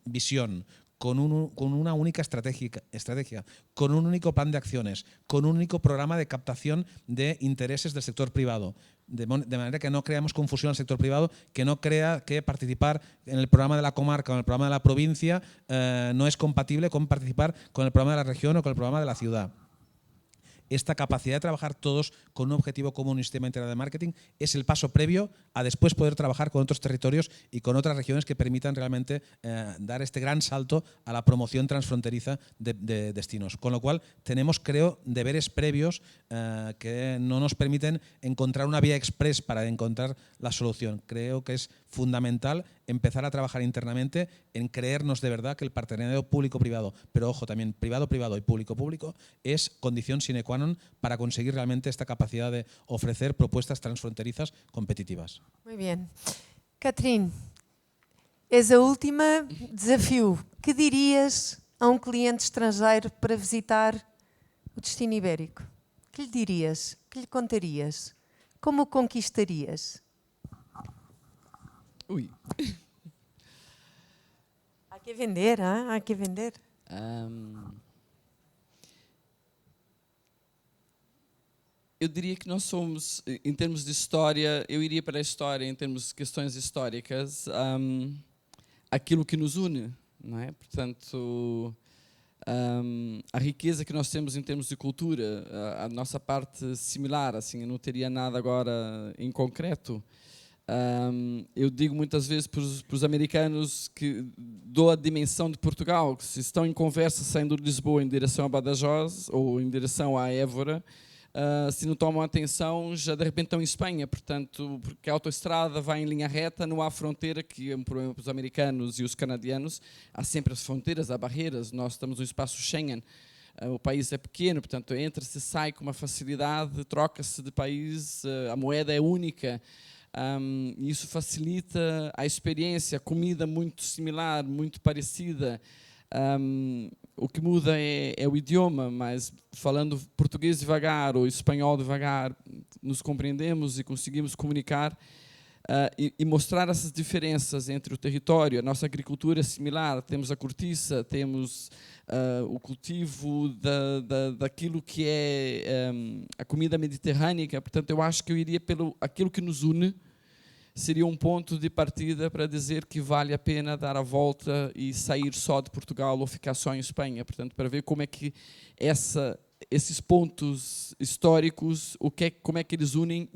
S4: visión, con una única estrategia, con un único plan de acciones, con un único programa de captación de intereses del sector privado. De manera que no creamos confusión al sector privado, que no crea que participar en el programa de la comarca o en el programa de la provincia no es compatible con participar con el programa de la región o con el programa de la ciudad. Esta capacidad de trabajar todos con un objetivo común y un sistema integral de marketing es el paso previo a después poder trabajar con otros territorios y con otras regiones que permitan realmente dar este gran salto a la promoción transfronteriza de destinos. Con lo cual tenemos, creo, deberes previos que no nos permiten encontrar una vía express para encontrar la solución. Creo que es fundamental empezar a trabajar internamente en creernos de verdad que el partenariado público-privado, pero ojo, también privado-privado y público-público, es condición sine qua non para conseguir realmente esta capacidad de ofrecer propuestas transfronterizas competitivas.
S1: Muy bien. Catherine, és a última desafio. Que dirias a um cliente estrangeiro para visitar o destino ibérico? Que lhe dirias? Que lhe contarias? Como o conquistarias?
S5: Ui.
S1: Há que vender, hein? Há que vender.
S5: Eu diria que nós somos, em termos de história, eu iria para a história, em termos de questões históricas, aquilo que nos une, não é? Portanto, a riqueza que nós temos em termos de cultura, a nossa parte similar, assim, eu não teria nada agora em concreto. Eu digo muitas vezes para os americanos que dou a dimensão de Portugal, que se estão em conversa saindo de Lisboa em direção a Badajoz ou em direção a Évora, se não tomam atenção, já de repente estão em Espanha, portanto, porque a autoestrada vai em linha reta, não há fronteira, que é um problema para os americanos e os canadianos, há sempre as fronteiras, há barreiras, nós estamos no espaço Schengen, o país é pequeno, portanto, entra-se, sai com uma facilidade, troca-se de país, a moeda é única, e isso facilita a experiência, a comida muito similar, muito parecida. O que muda é o idioma, mas falando português devagar ou espanhol devagar, nos compreendemos e conseguimos comunicar e mostrar essas diferenças entre o território. A nossa agricultura é similar, temos a cortiça, temos o cultivo daquilo que é a comida mediterrânea, portanto eu acho que eu iria pelo aquilo que nos une, seria um ponto de partida para dizer que vale a pena dar a volta e sair só de Portugal ou ficar só em Espanha. Portanto, para ver como é que esses pontos históricos, como é que eles unem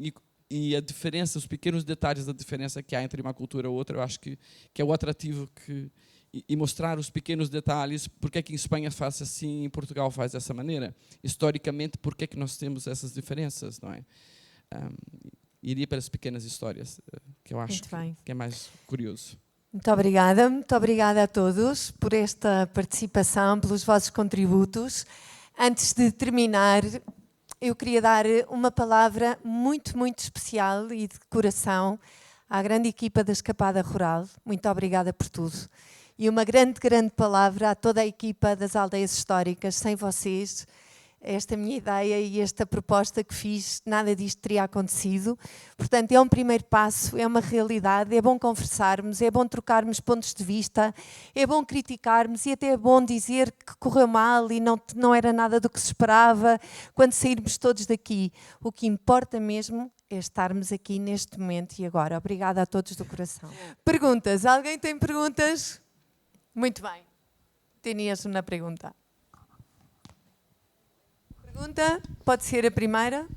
S5: e a diferença, os pequenos detalhes da diferença que há entre uma cultura e outra, eu acho que é o atrativo e mostrar os pequenos detalhes, porque é que em Espanha faz assim, em Portugal faz dessa maneira. Historicamente, por que é que nós temos essas diferenças, não é? Iria para as pequenas histórias, que eu acho que é mais curioso.
S1: Muito obrigada a todos por esta participação, pelos vossos contributos. Antes de terminar, eu queria dar uma palavra muito, muito especial e de coração à grande equipa da Escapada Rural. Muito obrigada por tudo. E uma grande, grande palavra a toda a equipa das aldeias históricas. Sem vocês, esta minha ideia e esta proposta que fiz, nada disto teria acontecido. Portanto, é um primeiro passo, é uma realidade, é bom conversarmos, é bom trocarmos pontos de vista, é bom criticarmos e até é bom dizer que correu mal e não era nada do que se esperava quando sairmos todos daqui. O que importa mesmo é estarmos aqui neste momento e agora. Obrigada a todos do coração. Perguntas? Alguém tem perguntas? Muito bem. Tenias uma pergunta. Pergunta? Pode ser a primeira?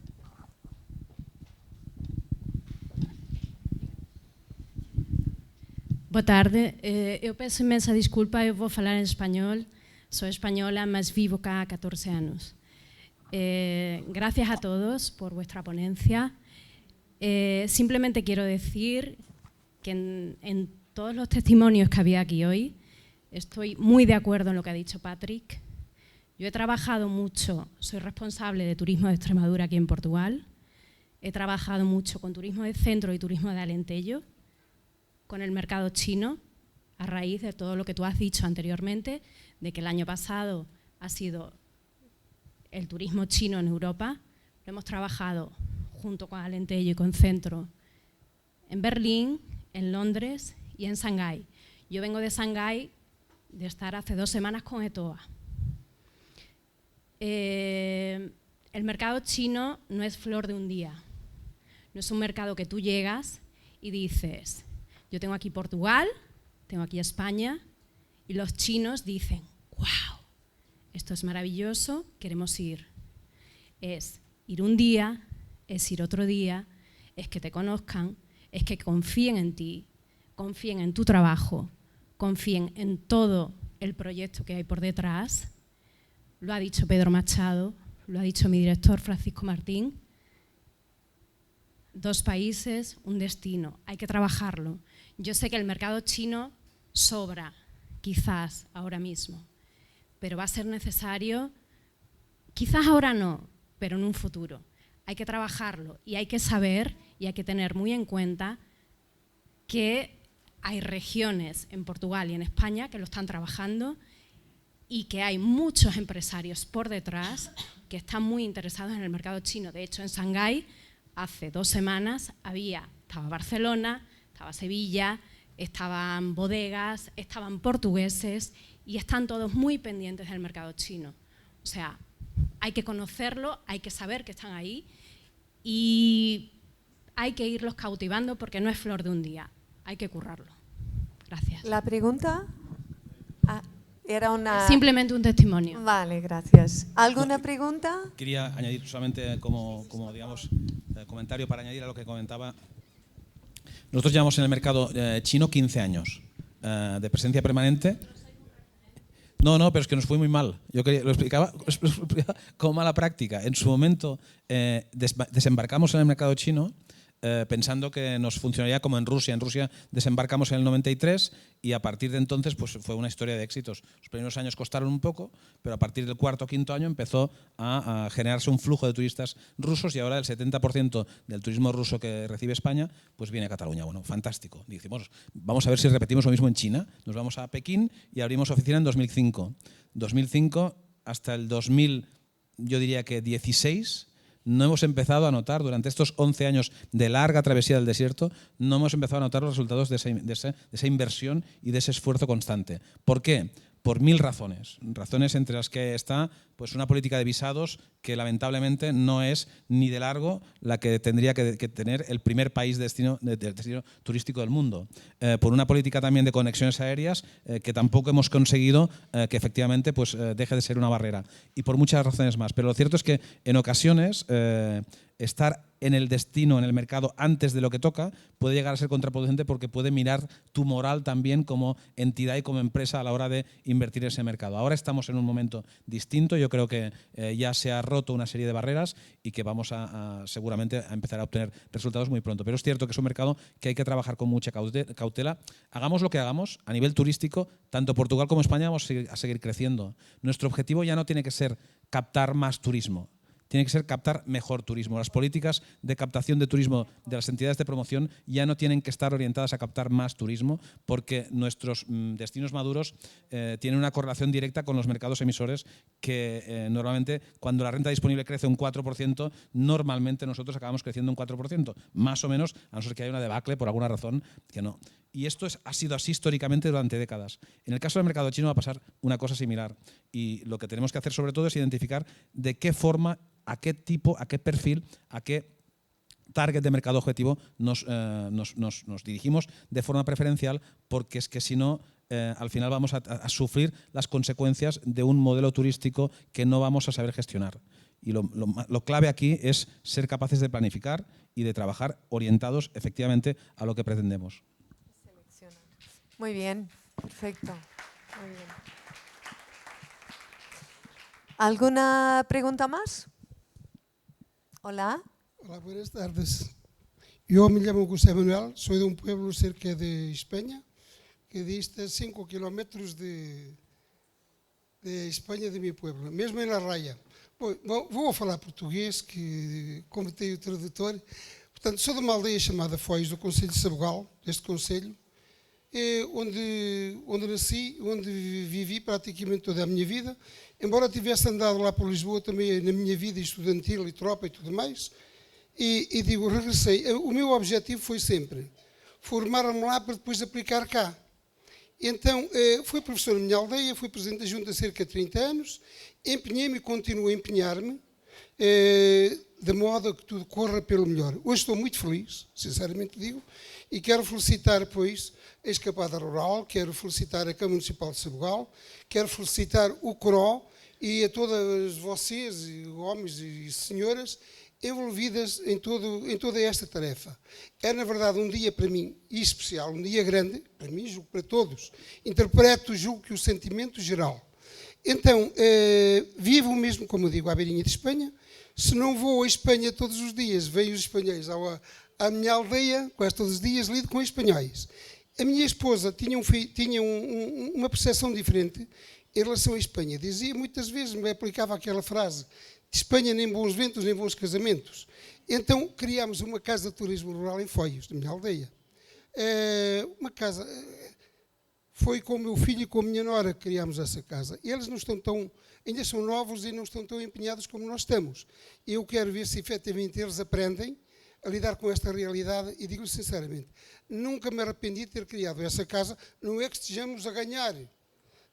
S6: Boa tarde. Eu peço imensa desculpa, eu vou falar em espanhol. Soy española, mas vivo cá há 14 anos. Gracias a todos por vuestra ponencia. Simplemente quiero decir que en todos los testimonios que había aquí hoy, estoy muy de acuerdo en lo que ha dicho Patrick. Yo he trabajado mucho, soy responsable de turismo de Extremadura aquí en Portugal. He trabajado mucho con turismo de centro y turismo de Alentejo, con el mercado chino, a raíz de todo lo que tú has dicho anteriormente, de que el año pasado ha sido el turismo chino en Europa. Lo hemos trabajado junto con Alentejo y con Centro en Berlín, en Londres y en Shanghái. Yo vengo de Shanghái de estar hace 2 semanas con ETOA. El mercado chino no es flor de un día. No es un mercado que tú llegas y dices, yo tengo aquí Portugal, tengo aquí España, y los chinos dicen, wow, esto es maravilloso, queremos ir. Es ir un día, es ir otro día, es que te conozcan, es que confíen en ti, confíen en tu trabajo, confíen en todo el proyecto que hay por detrás. Lo ha dicho Pedro Machado, lo ha dicho mi director Francisco Martín. 2 países, un destino, hay que trabajarlo. Yo sé que el mercado chino sobra, quizás ahora mismo, pero va a ser necesario, quizás ahora no, pero en un futuro. Hay que trabajarlo y hay que saber y hay que tener muy en cuenta que hay regiones en Portugal y en España que lo están trabajando y que hay muchos empresarios por detrás que están muy interesados en el mercado chino. De hecho, en Shanghái, hace 2 semanas, estaba Barcelona, estaba Sevilla, estaban bodegas, estaban portugueses y están todos muy pendientes del mercado chino. O sea, hay que conocerlo, hay que saber que están ahí y hay que irlos cautivando porque no es flor de un día, hay que currarlo. Gracias.
S1: ¿La pregunta? Era una...
S6: Simplemente un testimonio.
S1: Vale, gracias. ¿Alguna pregunta?
S4: Quería añadir solamente como digamos, comentario para añadir a lo que comentaba. Nosotros llevamos en el mercado chino 15 años de presencia permanente. No, pero es que nos fue muy mal. Yo lo explicaba como mala práctica. En su momento desembarcamos en el mercado chino pensando que nos funcionaría como en Rusia. En Rusia desembarcamos en el 93 y a partir de entonces pues, fue una historia de éxitos. Los primeros años costaron un poco, pero a partir del 4º o 5º año empezó a generarse un flujo de turistas rusos y ahora el 70% del turismo ruso que recibe España pues viene a Cataluña. Bueno, fantástico. Dijimos, vamos a ver si repetimos lo mismo en China. Nos vamos a Pekín y abrimos oficina en 2005. 2005 hasta el 2000, yo diría que 16, no hemos empezado a notar, durante estos 11 años de larga travesía del desierto, no hemos empezado a notar los resultados de esa inversión y de ese esfuerzo constante. ¿Por qué? Por 1000 razones. Razones entre las que está pues, una política de visados que lamentablemente no es ni de largo la que tendría que tener el primer país destino turístico del mundo. Por una política también de conexiones aéreas que tampoco hemos conseguido que efectivamente pues, deje de ser una barrera. Y por muchas razones más. Pero lo cierto es que en ocasiones estar en el destino, en el mercado, antes de lo que toca, puede llegar a ser contraproducente porque puede mirar tu moral también como entidad y como empresa a la hora de invertir en ese mercado. Ahora estamos en un momento distinto, yo creo que ya se ha roto una serie de barreras y que vamos seguramente a empezar a obtener resultados muy pronto. Pero es cierto que es un mercado que hay que trabajar con mucha cautela. Hagamos lo que hagamos, a nivel turístico, tanto Portugal como España vamos a seguir creciendo. Nuestro objetivo ya no tiene que ser captar más turismo, tiene que ser captar mejor turismo. Las políticas de captación de turismo de las entidades de promoción ya no tienen que estar orientadas a captar más turismo, porque nuestros destinos maduros tienen una correlación directa con los mercados emisores que normalmente cuando la renta disponible crece un 4%, normalmente nosotros acabamos creciendo un 4%, más o menos, a no ser que haya una debacle por alguna razón que no. Y esto ha sido así históricamente durante décadas. En el caso del mercado chino va a pasar una cosa similar. Y lo que tenemos que hacer sobre todo es identificar de qué forma, a qué tipo, a qué perfil, a qué target de mercado objetivo nos dirigimos de forma preferencial, porque es que si no, al final vamos a sufrir las consecuencias de un modelo turístico que no vamos a saber gestionar. Y lo clave aquí es ser capaces de planificar y de trabajar orientados efectivamente a lo que pretendemos.
S1: Muy bien, perfecto. Muy bien. ¿Alguna pregunta más? Hola.
S7: Hola, buenas tardes. Yo me llamo José Manuel, soy de un pueblo cerca de España, que dista 5 kilómetros de Espanha, de mi pueblo, mesmo em La Raia. Vou falar português, que como tenho o tradutor. Portanto, sou de uma aldeia chamada Foz, do concelho de Sabugal, deste concelho, onde nasci, onde vivi praticamente toda a minha vida. Embora tivesse andado lá por Lisboa também na minha vida estudantil e tropa e tudo mais, e digo, regressei. O meu objetivo foi sempre formar-me lá para depois aplicar cá. Então, fui professor na minha aldeia, fui presidente da junta há cerca de 30 anos, empenhei-me e continuo a empenhar-me, de modo a que tudo corra pelo melhor. Hoje estou muito feliz, sinceramente digo, e quero felicitar, pois, a Escapada Rural, quero felicitar a Câmara Municipal de Sabugal, quero felicitar o CRO e a todas vocês, homens e senhoras, envolvidas em toda esta tarefa. É, na verdade, um dia para mim especial, um dia grande, para mim, julgo para todos. Interpreto, julgo que o sentimento geral. Então, vivo mesmo, como eu digo, à beirinha de Espanha. Se não vou à Espanha todos os dias, venho os espanhóis à minha aldeia, quase todos os dias lido com espanhóis. A minha esposa tinha uma percepção diferente em relação à Espanha. Dizia, muitas vezes, me aplicava aquela frase, de Espanha nem bons ventos, nem bons casamentos. Então, criámos uma casa de turismo rural em Foios, na minha aldeia. Uma casa... Foi com o meu filho e com a minha nora que criámos essa casa. Eles não estão ainda são novos e não estão tão empenhados como nós estamos. Eu quero ver se efetivamente eles aprendem a lidar com esta realidade e digo-lhe sinceramente, nunca me arrependi de ter criado essa casa. Não é que estejamos a ganhar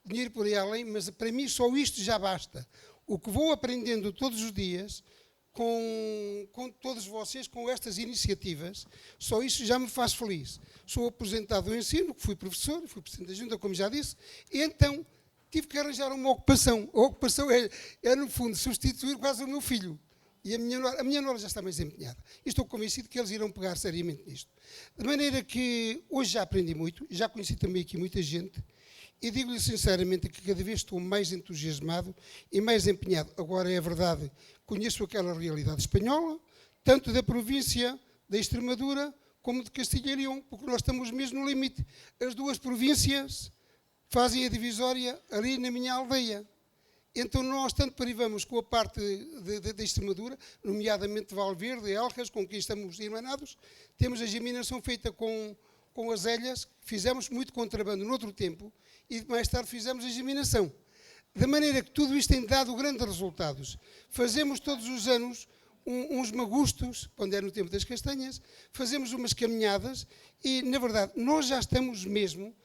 S7: dinheiro por aí além, mas para mim só isto já basta. O que vou aprendendo todos os dias com todos vocês, com estas iniciativas, só isso já me faz feliz. Sou aposentado do ensino, fui professor, fui presidente da junta, como já disse, e então tive que arranjar uma ocupação. A ocupação é no fundo, substituir quase o meu filho. E a minha nora já está mais empenhada. E estou convencido que eles irão pegar seriamente nisto. De maneira que hoje já aprendi muito, já conheci também aqui muita gente, e digo-lhe sinceramente que cada vez estou mais entusiasmado e mais empenhado. Agora é verdade, conheço aquela realidade espanhola, tanto da província da Extremadura como de Castilha e León, porque nós estamos mesmo no limite. As duas províncias fazem a divisória ali na minha aldeia. Então nós tanto privamos com a parte da Extremadura, nomeadamente Valverde, Elcas, com quem estamos irmanados, temos a geminação feita com as elhas, fizemos muito contrabando no outro tempo, e mais tarde fizemos a geminação. De maneira que tudo isto tem dado grandes resultados. Fazemos todos os anos uns magustos, quando é no tempo das castanhas, fazemos umas caminhadas e, na verdade, nós já estamos mesmo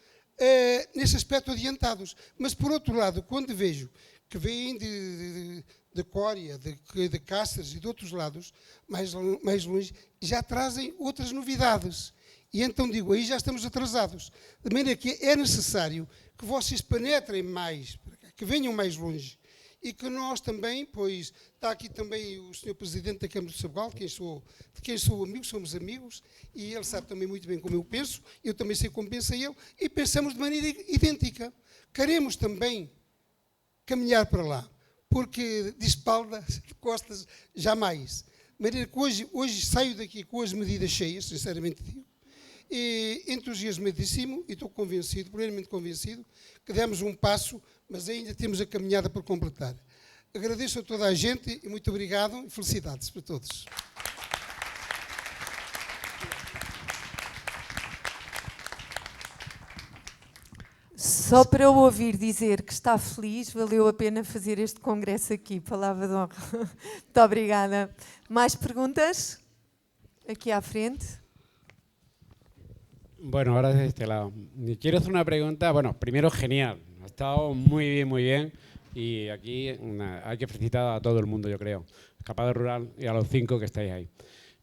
S7: nesse aspecto adiantados. Mas, por outro lado, quando vejo que vêm de Cória, de Cáceres e de outros lados, mais longe, já trazem outras novidades. E então digo, aí já estamos atrasados. De maneira que é necessário que vocês penetrem mais, que venham mais longe. e que nós também, pois está aqui também o Sr. Presidente da Câmara de Sabugal, de quem sou amigo, somos amigos, e ele sabe também muito bem como eu penso, eu também sei como pensa ele, e pensamos de maneira idêntica. Queremos também caminhar para lá, porque de espalda, de costas, jamais. De maneira que hoje saio daqui com as medidas cheias, sinceramente digo, e entusiasmadíssimo, e estou convencido, plenamente convencido, que demos um passo, mas ainda temos a caminhada por completar. Agradeço a toda a gente e muito obrigado e felicidades para todos.
S1: Só para eu ouvir dizer que está feliz, valeu a pena fazer este congresso aqui. Palavra de honra. Muito obrigada. Mais perguntas? Aqui à frente.
S8: Bueno, ahora desde este lado. Quiero hacer una pregunta. Bueno, primero, genial. Ha estado muy bien, muy bien. Y aquí hay que felicitar a todo el mundo, yo creo. Escapada Rural y a los 5 que estáis ahí.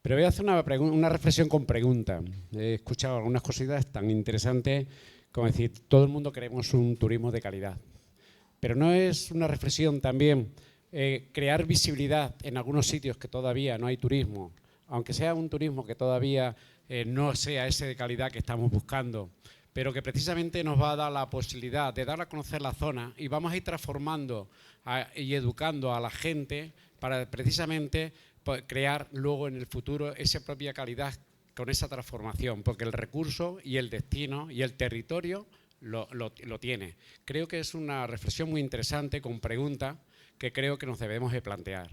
S8: Pero voy a hacer una reflexión con pregunta. He escuchado algunas cositas tan interesantes como decir, todo el mundo queremos un turismo de calidad. Pero no es una reflexión también crear visibilidad en algunos sitios que todavía no hay turismo, aunque sea un turismo que todavía no sea ese de calidad que estamos buscando, pero que precisamente nos va a dar la posibilidad de dar a conocer la zona y vamos a ir transformando y educando a la gente para precisamente crear luego en el futuro esa propia calidad con esa transformación, porque el recurso y el destino y el territorio lo tiene. Creo que es una reflexión muy interesante con preguntas que creo que nos debemos de plantear.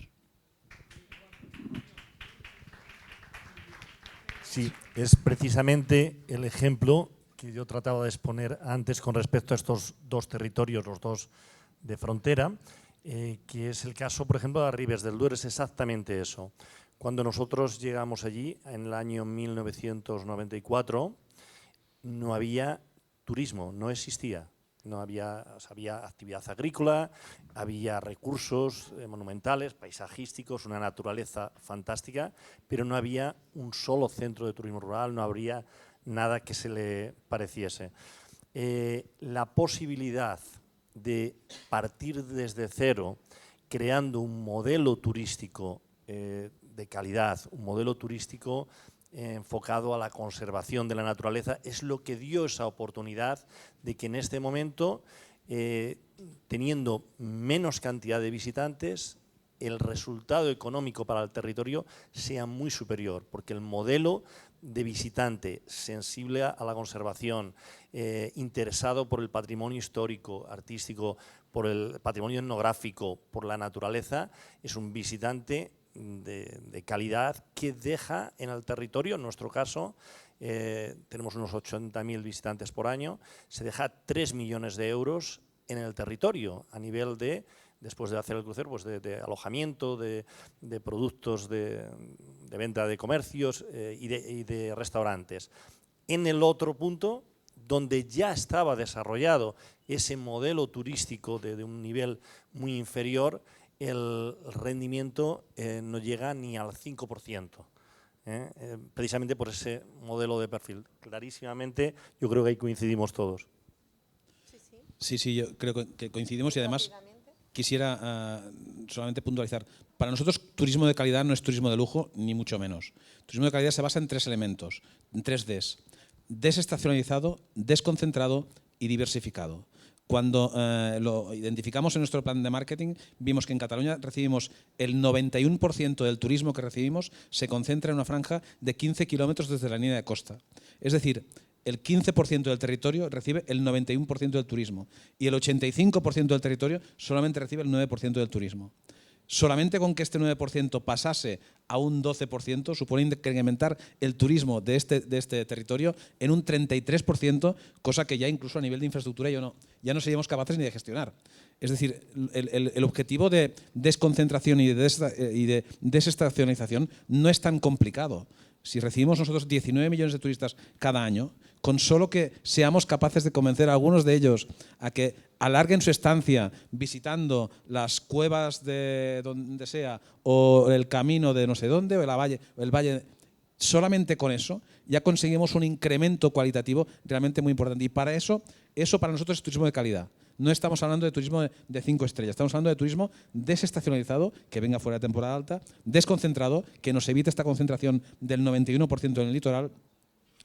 S2: Sí, es precisamente el ejemplo que yo trataba de exponer antes con respecto a estos dos territorios, los dos de frontera, que es el caso, por ejemplo, de Ribes del Duero, es exactamente eso. Cuando nosotros llegamos allí, en el año 1994, no había turismo, no existía. No había, o sea, había actividad agrícola, había recursos monumentales, paisajísticos, una naturaleza fantástica, pero no había un solo centro de turismo rural, no habría nada que se le pareciese. La posibilidad de partir desde cero, creando un modelo turístico de calidad, un modelo turístico enfocado a la conservación de la naturaleza, es lo que dio esa oportunidad de que en este momento, teniendo menos cantidad de visitantes, el resultado económico para el territorio sea muy superior, porque el modelo de visitante sensible a la conservación, interesado por el patrimonio histórico, artístico, por el patrimonio etnográfico, por la naturaleza, es un visitante de calidad que deja en el territorio, en nuestro caso, tenemos unos 80.000 visitantes por año, se deja 3 millones de euros en el territorio a nivel de, después de hacer el crucero, pues de alojamiento, de productos de venta de comercios y de restaurantes. En el otro punto, donde ya estaba desarrollado ese modelo turístico de un nivel muy inferior, el rendimiento no llega ni al 5%, precisamente por ese modelo de perfil. Clarísimamente, yo creo que ahí coincidimos todos.
S4: Sí, yo creo que coincidimos y además quisiera solamente puntualizar. Para nosotros, turismo de calidad no es turismo de lujo, ni mucho menos. Turismo de calidad se basa en 3 elementos, en 3 Ds. Desestacionalizado, desconcentrado y diversificado. Cuando lo identificamos en nuestro plan de marketing, vimos que en Cataluña recibimos el 91% del turismo que recibimos se concentra en una franja de 15 kilómetros desde la línea de costa. Es decir, el 15% del territorio recibe el 91% del turismo y el 85% del territorio solamente recibe el 9% del turismo. Solamente con que este 9% pasase a un 12% supone incrementar el turismo de este territorio en un 33%, cosa que ya incluso a nivel de infraestructura ya no seríamos capaces ni de gestionar. Es decir, el objetivo de desconcentración y de desestacionalización no es tan complicado. Si recibimos nosotros 19 millones de turistas cada año, con solo que seamos capaces de convencer a algunos de ellos a que alarguen su estancia visitando las cuevas de donde sea o el camino de no sé dónde o el valle, solamente con eso ya conseguimos un incremento cualitativo realmente muy importante. Y para eso para nosotros es turismo de calidad. no estamos hablando de turismo de 5 estrellas, estamos hablando de turismo desestacionalizado, que venga fuera de temporada alta, desconcentrado, que nos evite esta concentración del 91% en el litoral,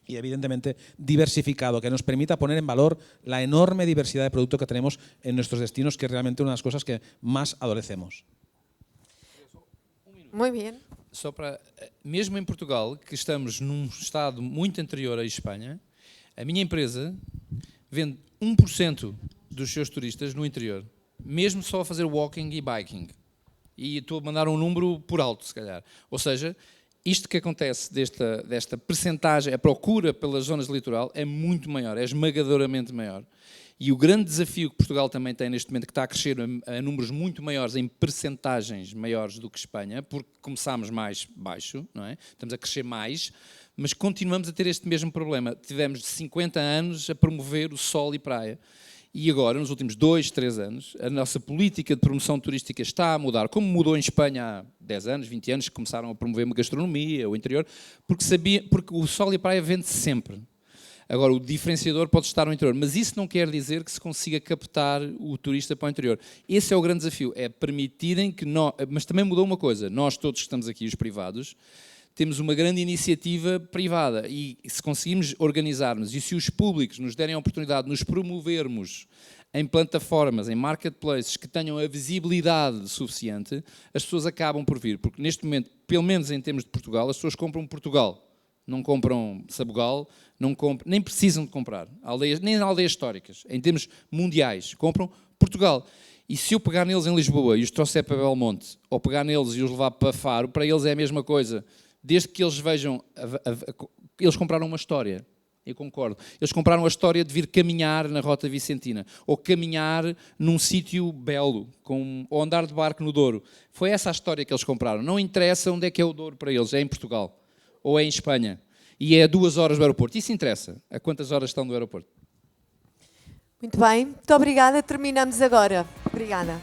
S4: y evidentemente diversificado, que nos permita poner en valor la enorme diversidad de producto que tenemos en nuestros destinos, que es realmente una de las cosas que más adolecemos.
S1: Muy bien.
S3: Só para, mesmo em Portugal, que estamos num estado muito anterior à Espanha, a minha empresa vende 1% dos seus turistas no interior, mesmo só a fazer walking e biking. E estou a mandar um número por alto, se calhar. Ou seja, isto que acontece desta percentagem, a procura pelas zonas de litoral é muito maior, é esmagadoramente maior. E o grande desafio que Portugal também tem neste momento, que está a crescer a números muito maiores, em percentagens maiores do que Espanha, porque começámos mais baixo, não é? Estamos a crescer mais, mas continuamos a ter este mesmo problema. Tivemos de 50 anos a promover o sol e praia. E agora, nos últimos 2, 3 anos, a nossa política de promoção turística está a mudar, como mudou em Espanha há 10 anos, 20 anos, que começaram a promover uma gastronomia, o interior, porque o sol e a praia vende sempre. Agora, o diferenciador pode estar no interior, mas isso não quer dizer que se consiga captar o turista para o interior. Esse é o grande desafio, é permitirem que nós... Mas também mudou uma coisa, nós todos que estamos aqui, os privados, temos uma grande iniciativa privada e se conseguimos organizar-nos e se os públicos nos derem a oportunidade de nos promovermos em plataformas, em marketplaces que tenham a visibilidade suficiente, as pessoas acabam por vir, porque neste momento, pelo menos em termos de Portugal, as pessoas compram Portugal. Não compram Sabugal, nem precisam de comprar, nem aldeias históricas, em termos mundiais, compram Portugal. E se eu pegar neles em Lisboa e os trouxer para Belmonte, ou pegar neles e os levar para Faro, para eles é a mesma coisa, desde que eles vejam, eles compraram uma história, eu concordo, eles compraram a história de vir caminhar na Rota Vicentina, ou caminhar num sítio belo, ou andar de barco no Douro. Foi essa a história que eles compraram, não interessa onde é que é o Douro para eles, é em Portugal. Ou é em Espanha, e é a 2 horas do aeroporto. Isso interessa, a quantas horas estão do aeroporto.
S1: Muito bem, muito obrigada. Terminamos agora. Obrigada.